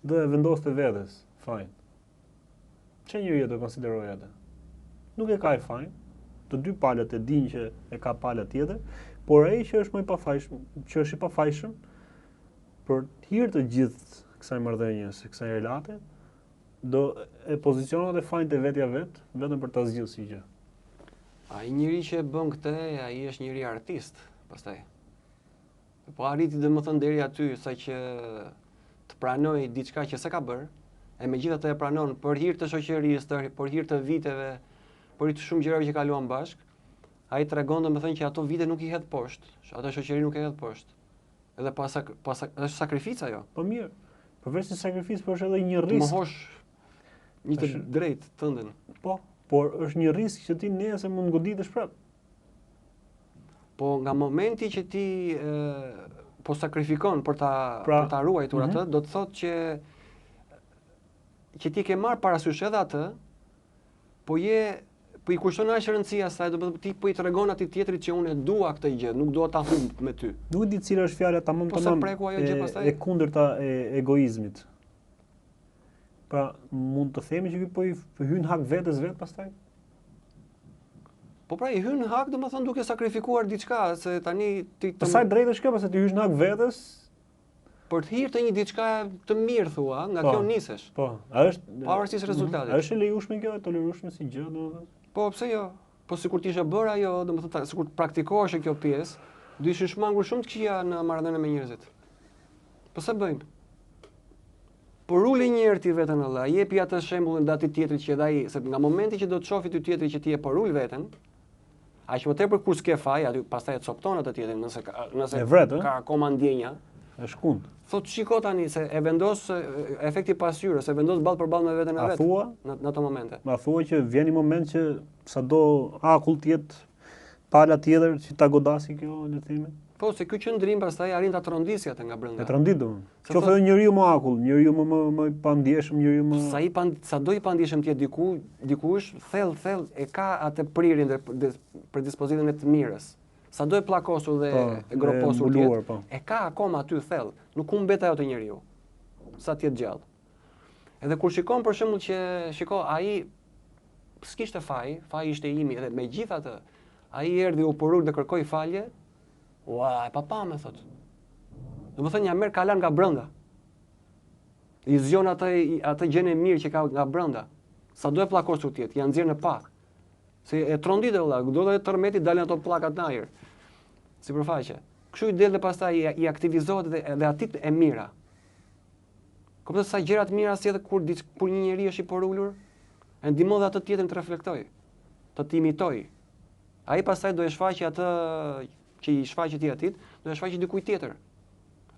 do e vendoste vetes fajin. Çe njeriu do konsiderojë atë? Nuk e ka ai fajin. Të dy palët e dinë që e ka pala tjetër, por ai që është më i pafajshëm, që është i pafajshëm për hir të gjithë kësaj marrëdhënie, kësaj relate, do e pozicionohet e fajin të vetja vet, vetëm për ta zgjidhur si gjë. Ai njeri që e bën këtë, ai është njëri artist, pastaj. Po arriti domethënë deri aty sa që të pranoj diçka që s'e ka bër, e megjithatë e pranon për hir të shoqërisë, për hir të viteve, për hir të shumë gjërave që kaluan bashk, ai tregon domethënë që ato vite nuk i hedh poshtë, ato shoqëri nuk e hedh poshtë. Edhe është sakrificë ajo. Po mirë, përveç se sakrificë, por është edhe një Të risk. mohosh një të drejtë tënden. Po, por është një risk që ti nesër mund goditesh prap. Po nga momenti që ti po sakrifikon për ta ruajtur atë, do të thotë që ti ke marr parasysh edhe atë, po i kushton aq rëndësi asaj, do të thotë ti po i tregon atij tjetrit që unë e dua këtë gjë, nuk dua ta humb me ty. Nuk di cila është fjala tamam e kundërta e egoizmit. Pra, mund të themi që ky po i hyn hak vetes vet pastaj? Po pra i hyn hak, domethënë duke sakrifikuar diçka, se tani ti Po sa drejt është kjo, pse ti hysh në hak vetes? Për të hir të një diçka të mirë thua, nga kjo nisesh. Po, a është pavarësisht rezultatit. A është e lejueshme kjo, e tolerueshme si gjë, domethënë? Po pse jo? Po sikur ti ishe bërë ajo, domethënë sikur të praktikohesh kjo pjesë, do ishin shmangur shumë të këqija në marrëdhënie me njerëzit. Po sa bëjmë? Por uli një herë ti veten Allah, jepi atë shembullin ndaj atit tjetrit që ai, se nga momenti që do të shohë ty tjetri që ti e porul veten, aq më tepër kur s'ke faj, aty pastaj e copton atë tjetrin, nëse ka akoma ndjenja, është kund. Thot shiko tani se e vendos efekti pasqyrës, e vendos ballë për ballë me veten e vet. Në ato momente. Ma thua që vjen një moment që sado akull të jetë pala tjetër që ta godasi kjo, le të themi. Po, se ky qëndrim pastaj arrin ta trondisë atë nga brenda. E trondit domun. Qoftë edhe njeriu më akull, njeriu më i pandjeshëm, njeriu më sado i pandjeshëm ti dikush thell e ka atë prirjen dhe predispozitën e të mirës. Sado e pllakosur dhe e groposur ti, e ka akoma aty thell, nuk humbet ajo te njeriu. Sa ti jetë gjallë. Edhe kur shikon për shembull që ai s'kishte faji ishte imi dhe megjithatë ai erdhi u porul dhe kërkoi falje. Ua, e papa me thot. Domethënë ja merr kalan nga brenda. I zgjon atë gjën e mirë që ka nga brenda. Sado e pllakosur ti, ja nxjerr në pa. Se e trondit e vëlla, do të tërmeti dalin ato pllakat në ajër. Sipërfaqe. Kështu i del dhe pastaj i aktivizohet dhe atit e mira. Kupton sa gjëra të mira si edhe kur një njeri është i porulur, e ndihmon atë tjetrin të reflektoj, të imitoj. Ai pastaj do e shfaqë atë që i shfaqet ti atit, do e shfaqë dikujt tjetër.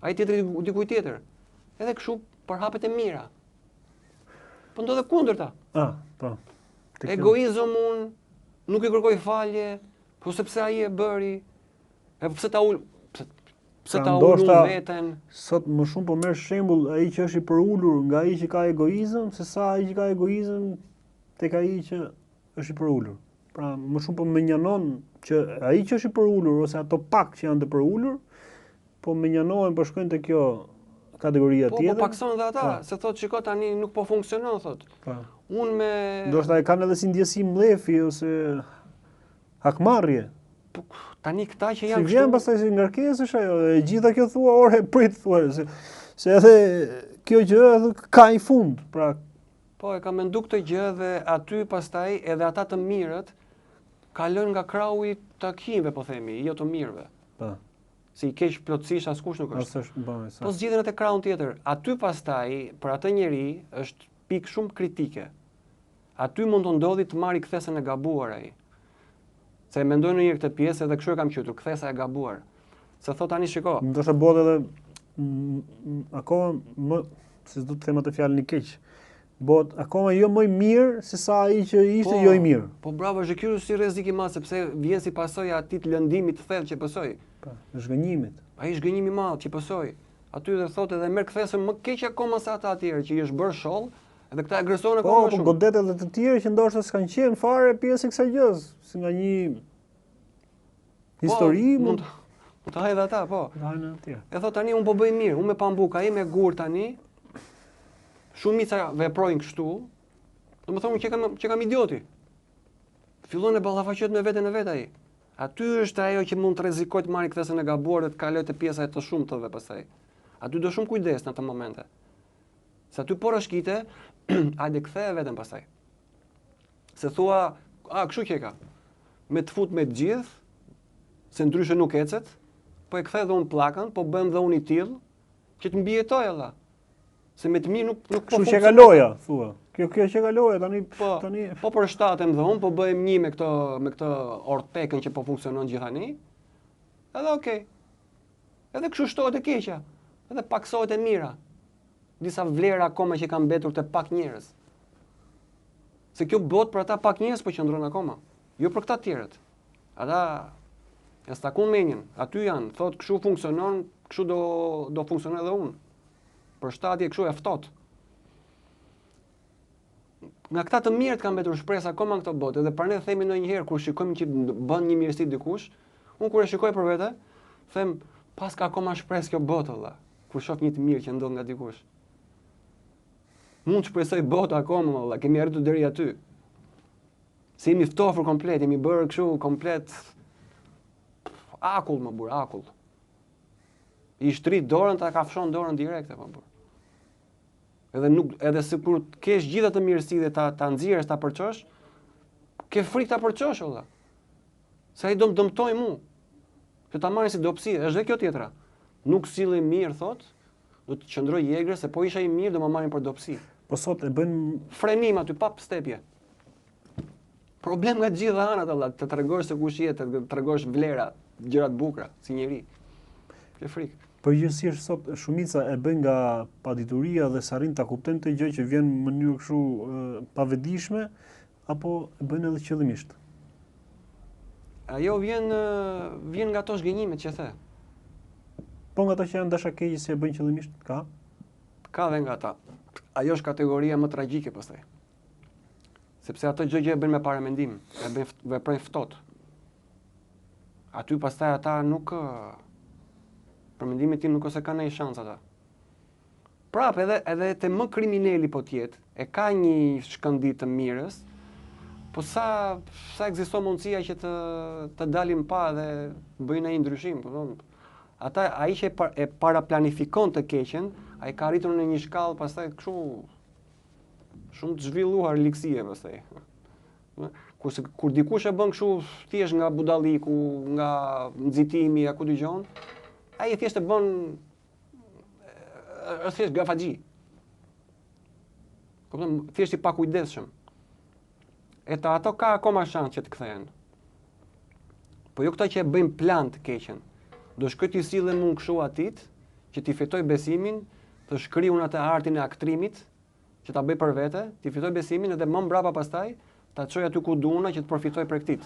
Ai tjetri dikujt tjetër. Edhe kështu për hapet e mira. Po ndodhe kundërta. Po. Egoizëm unë, nuk i kërkoj falje, po sepse ai e bëri, e pse ta ul veten. Sot më shumë po merr shembull ai që është i përulur nga ai që ka egoizëm, se sa ai që ka egoizëm tek ai që është i përulur. Pra, më shumë po menjanon që ai që është i përulur ose ato pak që janë të përulur, po menjanohen po shkojnë te kjo kategoria tjetër. Po pakson dhe ata, se thotë shiko tani nuk po funksionon thotë. Po. Unë me ndoshta e kanë edhe si ndjesi mlefi ose hakmarrje. Po tani këta që janë si vjen pastaj si ngarkesësh ajo, e gjitha kjo thua orë prit thua se edhe kjo gjë edhe ka i fund. Pra po e kam mendu këtë gjë dhe aty pastaj edhe ata të mirët kalojnë nga krau i takimeve, po themi, jo të mirëve. Po. Si i keq plotësisht askush nuk është. Po zgjidhen atë kraun tjetër. Aty pastaj për atë njeri është pikë shumë kritike. aty mund të ndodhi të marri kthesën e gabuar ai. Se mendoj ndonjëherë këtë pjesë edhe kështu e kam qytur, kthesa e gabuar. Se thot tani shiko. Ndoshta bëhet edhe akoma më, se do të them atë fjalën i keq. Bëhet akoma jo më i mirë se sa ai që ishte jo i mirë. Po bravo, është ky si rrezik i madh sepse vjen si pasojë atij të lëndimit të thellë që pësoi. Po, zhgënjimit. Ai zhgënjimi i madh që pësoi. Aty dhe thotë edhe merr kthesën më keq akoma se ata të tjerë që i është bërë sholl, edhe këta agresohen akoma më shumë. Po, godet edhe të tjerë që ndoshta s'kan qenë fare pjesë e kësaj gjës, si nga një histori mund të hajë edhe ata, po. Hajnë atje. E thot tani un po bëj mirë, un me pambuk, ai me gur tani. Shumica veprojnë kështu. Domethënë që kam idioti. Fillon e ballafaqet me veten e vet ai. Aty është ajo që mund të rrezikojë të marrë kthesën e gabuar dhe të kalojë te pjesa e të shumtave pastaj. Aty do shumë kujdes në atë momente. Se aty po rashkite, hajde kthej veten pastaj. Se thua, kështu që e ka. Me të fut me të gjithë, se ndryshe nuk ecet, po e kthej dhe unë pllakën, po bëhem dhe unë i tillë që të mbijetoj alla. Se me të mirë nuk po. Kështu që kaloja, thua. Kjo që kaloja tani. Po përshtatem dhe unë, po bëhem një me këtë ortpekën që po funksionon gjithani. Edhe okay. Edhe kështu shtohet e keqja. Edhe paksohet e mira. Disa vlera akoma që kanë mbetur te pak njerëz. Se kjo botë për ata pak njerëz po qëndron akoma. Jo për këta tjerët. Ata e stakun menjen. Aty janë, thotë kështu funksionon, kështu do funksionoj edhe unë. Për shtatje kështu e ftohtë. Nga këta të mirët kanë mbetur shpresë akoma në këtë botë, edhe pra ne themi ndonjëherë kur shikojmë që bën një mirësi dikush, unë kur e shikoj për vete, them pas ka akoma shpresë kjo botë valla, kur shoh një të mirë që ndodh nga dikush. Mund të shpresoj bota akoma valla, kemi arritur deri aty. Se jemi ftofur komplet, jemi bërë kështu komplet akull më burr, akull. I shtrit dorën, ta kafshon dorën direkte po burr. Edhe sikur të kesh gjithë atë mirësi dhe ta nxjerrësh, ta përçosh, ke frikë ta përçosh valla. Se ai do më dëmtoj mua. Që ta marrë si dobësi, është dhe kjo tjetra. Nuk sillej mirë thot, do të qëndroj i egër se po isha i mirë do më marrin për dobësi. Po sot e bën frenim aty pa stepje. Problem nga të gjitha anët valla, të tregosh se kush je, të tregosh vlera, gjëra të bukura si njeri. Ke frikë. Përgjithsisht sot shumica e bën nga padituria dhe s'arrin ta kuptojnë këtë gjë që vjen në mënyrë kështu pavetdijshme apo e bën edhe qëllimisht. Ajo vjen nga ato zgënjimet që the. Po nga ato që janë dashakeqë si e bën qëllimisht, ka? Ka dhe nga ata. Ajo është kategoria më tragjike pastaj. Sepse ato gjë që e bën me paramendim, e bën veprojnë ftohtë. Aty pastaj ata nuk për mendimin tim nuk ose ka ndonjë shans ata. Prap edhe te më kriminali po tjetë, e ka një shkëndit të mirës, po sa ekziston mundësia që të dalim pa dhe bëjnë ai ndryshim, po thonë. Ata ai që e paraplanifikon të keqen, ai ka arritur në një shkallë pastaj kështu shumë të zhvilluar liksie pastaj. Kur dikush e bën kështu thjesht nga budalliku, nga nxitimi, ku dëgjon, ai thjesht e bën është thjesht gafaxhi. Kupton, thjesht i pakujdesshëm. Ato ka akoma shans që të kthehen. Po jo këta që e bëjnë plan të keqen. Do shkoj t'i sillem unë kështu atit, që t'i fitoj besimin, të shkriu në atë artin e aktrimit, që ta bëj për vete, t'i fitoj besimin edhe më mbrapa pastaj, ta çoj aty ku duana që të përfitoj prej këtij.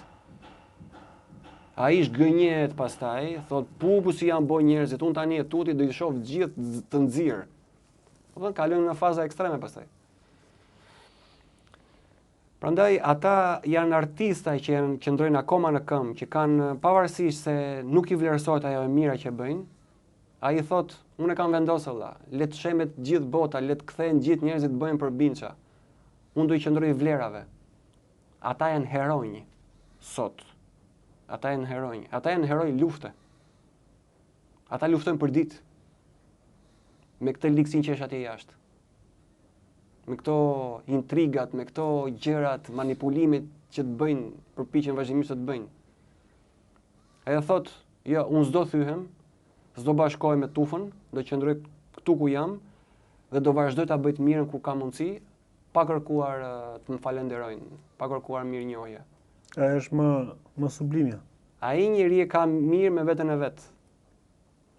Ai zgënjet pastaj, thot pupu si janë boj njerëzit, unë tani e tuti do i shoh gjithë të nxirr. Po thon kalojnë në faza ekstreme pastaj. Prandaj ata janë artista që qëndrojnë akoma në këmbë, që kanë pavarësisht se nuk i vlerësohet ajo e mira që bëjnë. Ai thot, unë e kam vendosur valla, le të shemet gjithë bota, le të kthehen gjithë njerëzit të bëjnë për binça. Unë do i qëndroj vlerave. Ata janë heronj sot. Ata janë heronj. Ata janë heroj lufte. Ata luftojnë për ditë. Me këtë liksin që është atje jashtë. Me këto intrigat, me këto gjërat, manipulimet që të bëjnë, përpiqen vazhdimisht të bëjnë. Ai thot, jo, unë s'do thyhem, s'do bashkohem me tufën, do qëndroj këtu ku jam dhe do vazhdoj ta bëj të mirën kur ka mundësi, pa kërkuar të më falenderojnë, pa kërkuar mirënjohje. Ajo është më sublimja. Ai njeri e ka mirë me veten e vet.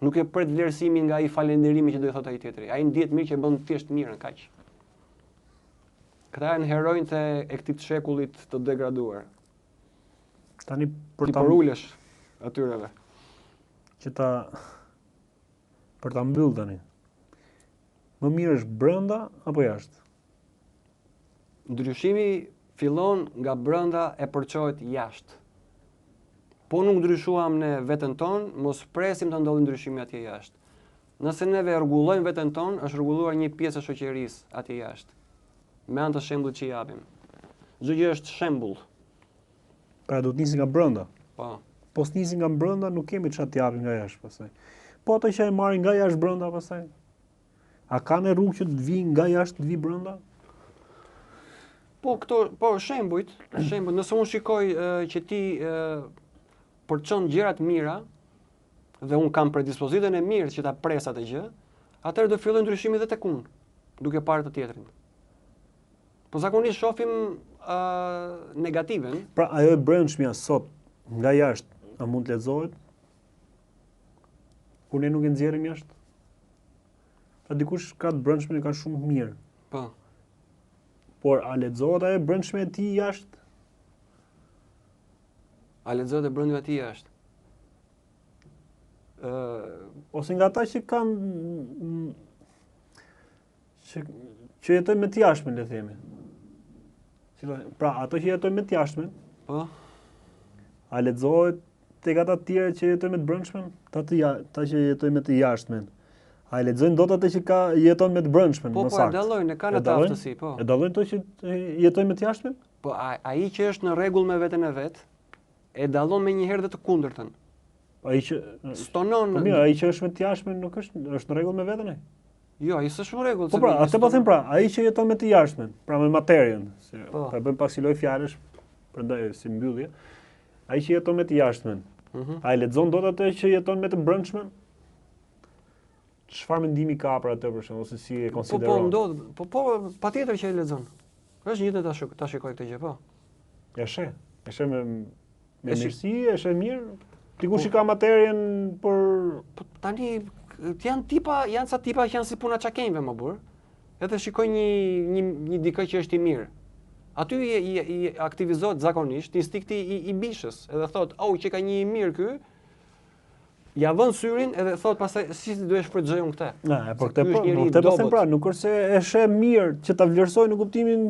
Nuk e pret vlerësimin nga ai falënderimi që do i thotë ai tjetri. Ai ndihet mirë që bën thjesht mirën, kaq. Këta janë heronjtë e këtij shekullit të degraduar. Tani Për ta ulesh atyreve. Për ta mbyll tani. Më mirë është brenda apo jashtë? Ndryshimi fillon nga brenda e përçohet jashtë. Po nuk ndryshuam në veten tonë, mos presim të ndodhë ndryshimi atje jashtë. Nëse neve rregullojmë veten tonë, është rregulluar një pjesë e shoqërisë atje jashtë. Me anë të shembullit që japim. Çdo gjë është shembull. Pra do të nisi nga brenda. Po. Po s'nisi nga brenda, nuk kemi çfarë të japim nga jashtë pastaj. Po ato që e marrin nga jashtë brenda pastaj. A kanë rrugë që të vinë nga jashtë të vi brenda? Po shembujt, nëse unë shikoj që ti përçon gjërat mira dhe unë kam predispozitën e mirë që ta pres atë gjë, atëherë do filloj ndryshimi edhe tek unë, duke parë të tjetrin. Po zakonisht shohim negativen. Pra ajo e brendshmja sot nga jashtë a mund të lexohet? Kur ne nuk e nxjerrim jashtë? Pra dikush ka të brendshmën e ka shumë mirë. Po. Por a lexohet ajo e brendshme e tij jashtë? A lexohet e brendshme e tij jashtë? Ose nga ata që kanë që jetojnë me të jashtmen, le themi. Pra, ato që jetojnë me të jashtmen, po, a lexohet tek ata të tjerë që jetojnë me të brendshmen, ata që jetojnë me të jashtmen. A e lexojnë dot atë që jeton me të brendshmen, më saktë. Po, e dallojnë, kanë atë aftësi, po. E dallojnë to që jetojnë me të jashtmen? Po, ai që është në rregull me veten e vet, e dallon me një herë dhe të kundërtën. Ai që stonon. Po mirë, ai që është me të jashtmen nuk është në rregull me veten ai. Jo, ai s'është në rregull. Po pra, atë po them pra, ai që jeton me të jashtmen, pra me materien, pra bën pak si lloj fjalësh, prandaj si mbyllje. Ai që jeton me të jashtmen. Ai lexon dot atë që jeton me të brendshmen? Çfarë mendimi ka për atë për shembull, ose si e konsideron? Po, patjetër që e lexon. Është një gjë ta shikoj këtë gjë, po. Ja sheh. E sheh me mirësi, e sheh mirë. Dikush i ka materien për tani janë sa tipa që janë si puna çakenjve më burr. Edhe shikoj një dikë që është i mirë. Aty i aktivizohet zakonisht instinkti i bishës, edhe thot, që ka një i mirë ky." Ja vën syrin edhe thot pastaj si duhet shfrytëzoj unë këtë. Por këtë po them pra, nuk është se e sheh mirë që ta vlerësoj në kuptimin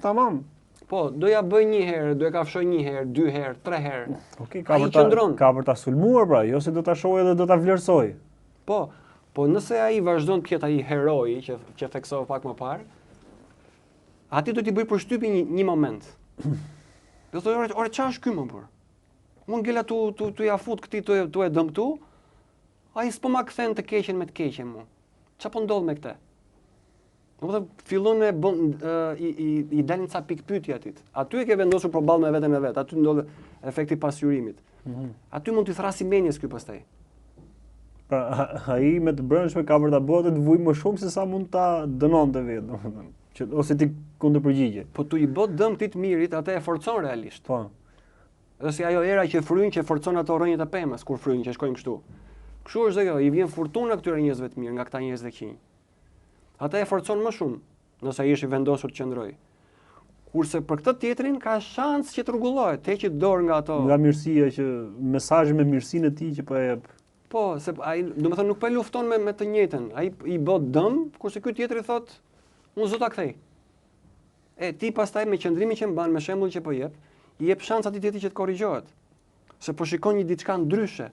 tamam. Po, do ja bëj një herë, do e kafshoj një herë, 2 herë, 3 herë. Okej, ka për ta sulmuar pra, jo se do ta shohë edhe do ta vlerësoj. Po nëse ai vazhdon të ketë ai heroi që theksova pak më parë, aty do t'i bëj përshtypje një moment. Do thotë, "Ore, çfarë është ky më burr? Unë ngela tu ja fut këtij tu e dëm këtu, ai s'po ma kthen të keqen me të keqen mua. Çfarë po ndodh me këtë?" Domethënë fillon e bën i dalin ca pikë pyetje atit. Aty e ke vendosur përballë me veten e vet, aty ndodh efekti pasqyrimit. Aty mund t'i thrasi menjes ky pastaj. Pra ai me të brendshme ka për ta bëu të vuj më shumë se sa mund ta dënonte vetë, domethënë. Ose ti kundërpërgjigje. Po tu i bë dëm këtij të mirit, atë e forcon realisht. Po. Dhe si ajo era që fryn që forcon ato rrënjët e pemës kur fryn që shkojnë kështu. Kështu është ajo, i vjen fortuna këtyre njerëzve të mirë nga këta njerëz të qinj. Ata e forcon më shumë, nëse ai është i vendosur të qëndrojë. Kurse për këtë tjetrin ka shans që të rregullohet, të heqet dorë nga ato. Nga mirësia që mesazhi me mirësinë e tij që po e jep. Po, se ai, domethënë nuk po lufton me të njëjtën. Ai i bë dëm, kurse ky tjetri thotë, "Unë zot ta kthej." Ti pastaj me qëndrimin që mban, me shembull që po jep, i jep shans atij tjetrit që të korrigjohet. Se po shikon një diçka ndryshe.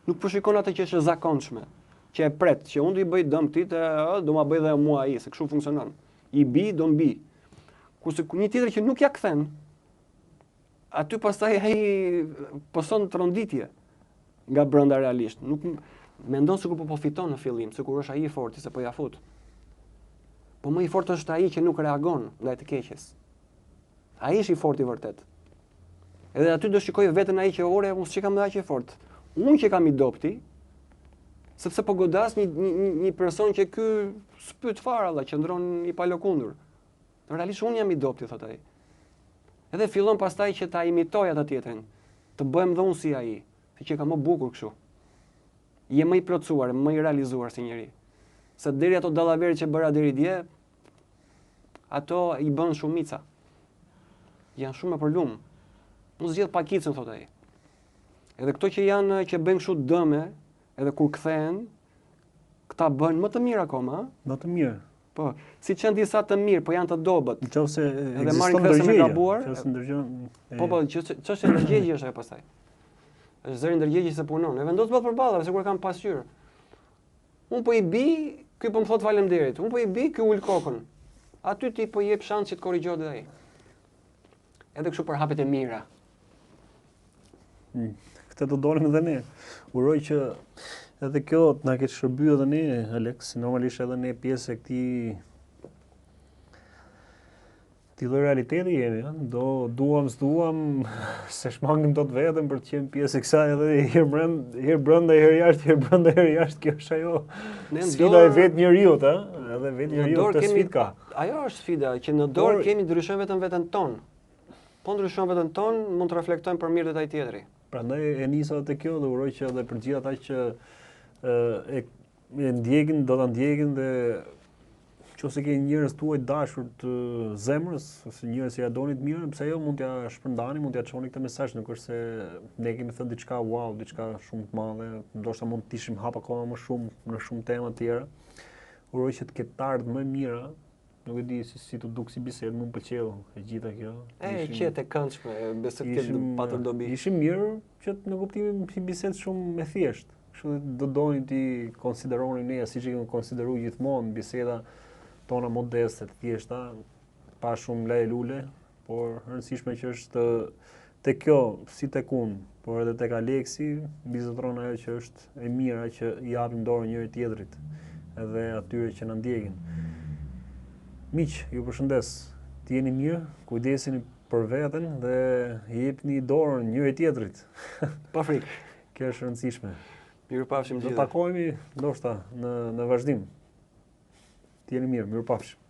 Nuk po shikon atë që është e zakonshme, që e pret, që unë do i bëj dëm këtij, do ma bëj dhe mua ai, se kështu funksionon. I bi, do mbi. Kurse një tjetër që nuk ja kthen, aty pastaj ai poson tronditje nga brenda realisht. Nuk mendon sikur po fiton në fillim, sikur është ai i fortë se po ja fut. Po më i fortë është ai që nuk reagon ndaj të keqes. Ai është i fortë i vërtet. Edhe aty do shikoj veten ai që unë s'e kam më aq i fortë. Unë që kam i dopti, Sepse po godas një person që ky s'pyet fare alla, qëndron i palokundur. Realisht unë jam i dopti, thot ai. Edhe fillon pastaj që ta imitoj ata tjetrin, të bëhem dhe unë si ai, se që ka më bukur kështu. Je më i plotësuar, më i realizuar si njeri. Se deri ato dallaveri që bëra deri dje, ato i bën shumica. Janë shumë e përlum. Unë zgjedh pakicën, thot ai. Edhe këto që janë që bëjnë kështu dëme, edhe kur kthehen, këta bëjnë më të mirë akoma, ha? Më të mirë. Po, si që janë disa të mirë, po janë të dobët. Nëse Edhe marrin kthesën e gabuar. Nëse ndërgjon. Po, ç'është ndërgjegje është ajo pastaj. Është zëri ndërgjegje se punon. E vendos ballë për ballë, sikur kam pasqyrë. Unë po i bi, ky po më thot faleminderit. Unë po i bi, ky ul kokën. Aty ti po jep shans që të korrigjohet ai. Edhe kështu për hapet e mira. Këtë do dolim edhe ne. Uroj që edhe kjo të na ketë shërbyer edhe ne, Alex, normalisht edhe ne pjesë e këtij lloj realiteti jemi, ja? Duam, s'duam, se shmangim dot vetëm për të qenë pjesë e kësaj edhe herë brenda, herë jashtë, herë brenda, herë jashtë, kjo është ajo sfida e vetë njeriu, ha? Edhe vetë njeriu të sfidë ka. Ajo është sfida, që në dorë kemi ndryshojmë vetëm veten tonë. Po ndryshojmë veten tonë, mund të reflektojmë për mirë ai tjetri. Prandaj e nisa te kjo dhe uroj që edhe për gjithë ata që e ndjekin, do ta ndjekin dhe nëse ke njerëz tuaj dashur të zemrës, ose njerëz që ja doni të mirën, pse jo mund t'ja shpërndani, mund t'ja çoni këtë mesazh, nuk është se ne kemi thënë diçka wow, diçka shumë të madhe, ndoshta mund të ishim hap akoma më shumë në shumë tema të tjera. Uroj që të ketë ardhmë më mira. Nuk e di si të duk si bisedë, më pëlqeu e gjitha kjo. Qetë e këndshme, besoj të ketë patër dobi. Ishim mirë që në kuptimin një bisedë shumë e thjeshtë. Kështu do doni ti konsideroni ne siç e kemi konsideruar gjithmonë biseda tona modeste, të thjeshta, pa shumë leje lule, por rëndësishme që është te kjo, si tek unë, por edhe tek Aleksi, bizotron ajo që është e mira që i japim dorë njëri tjetrit, edhe atyre që na ndjekin. Miq, ju përshëndes. Të jeni mirë, kujdeseni për veten dhe jepni dorën njëri tjetrit. Pa frikë. Kjo është rëndësishme. Mirupafshim gjithë. Do takohemi ndoshta në vazhdim. Të jeni mirë, mirupafshim.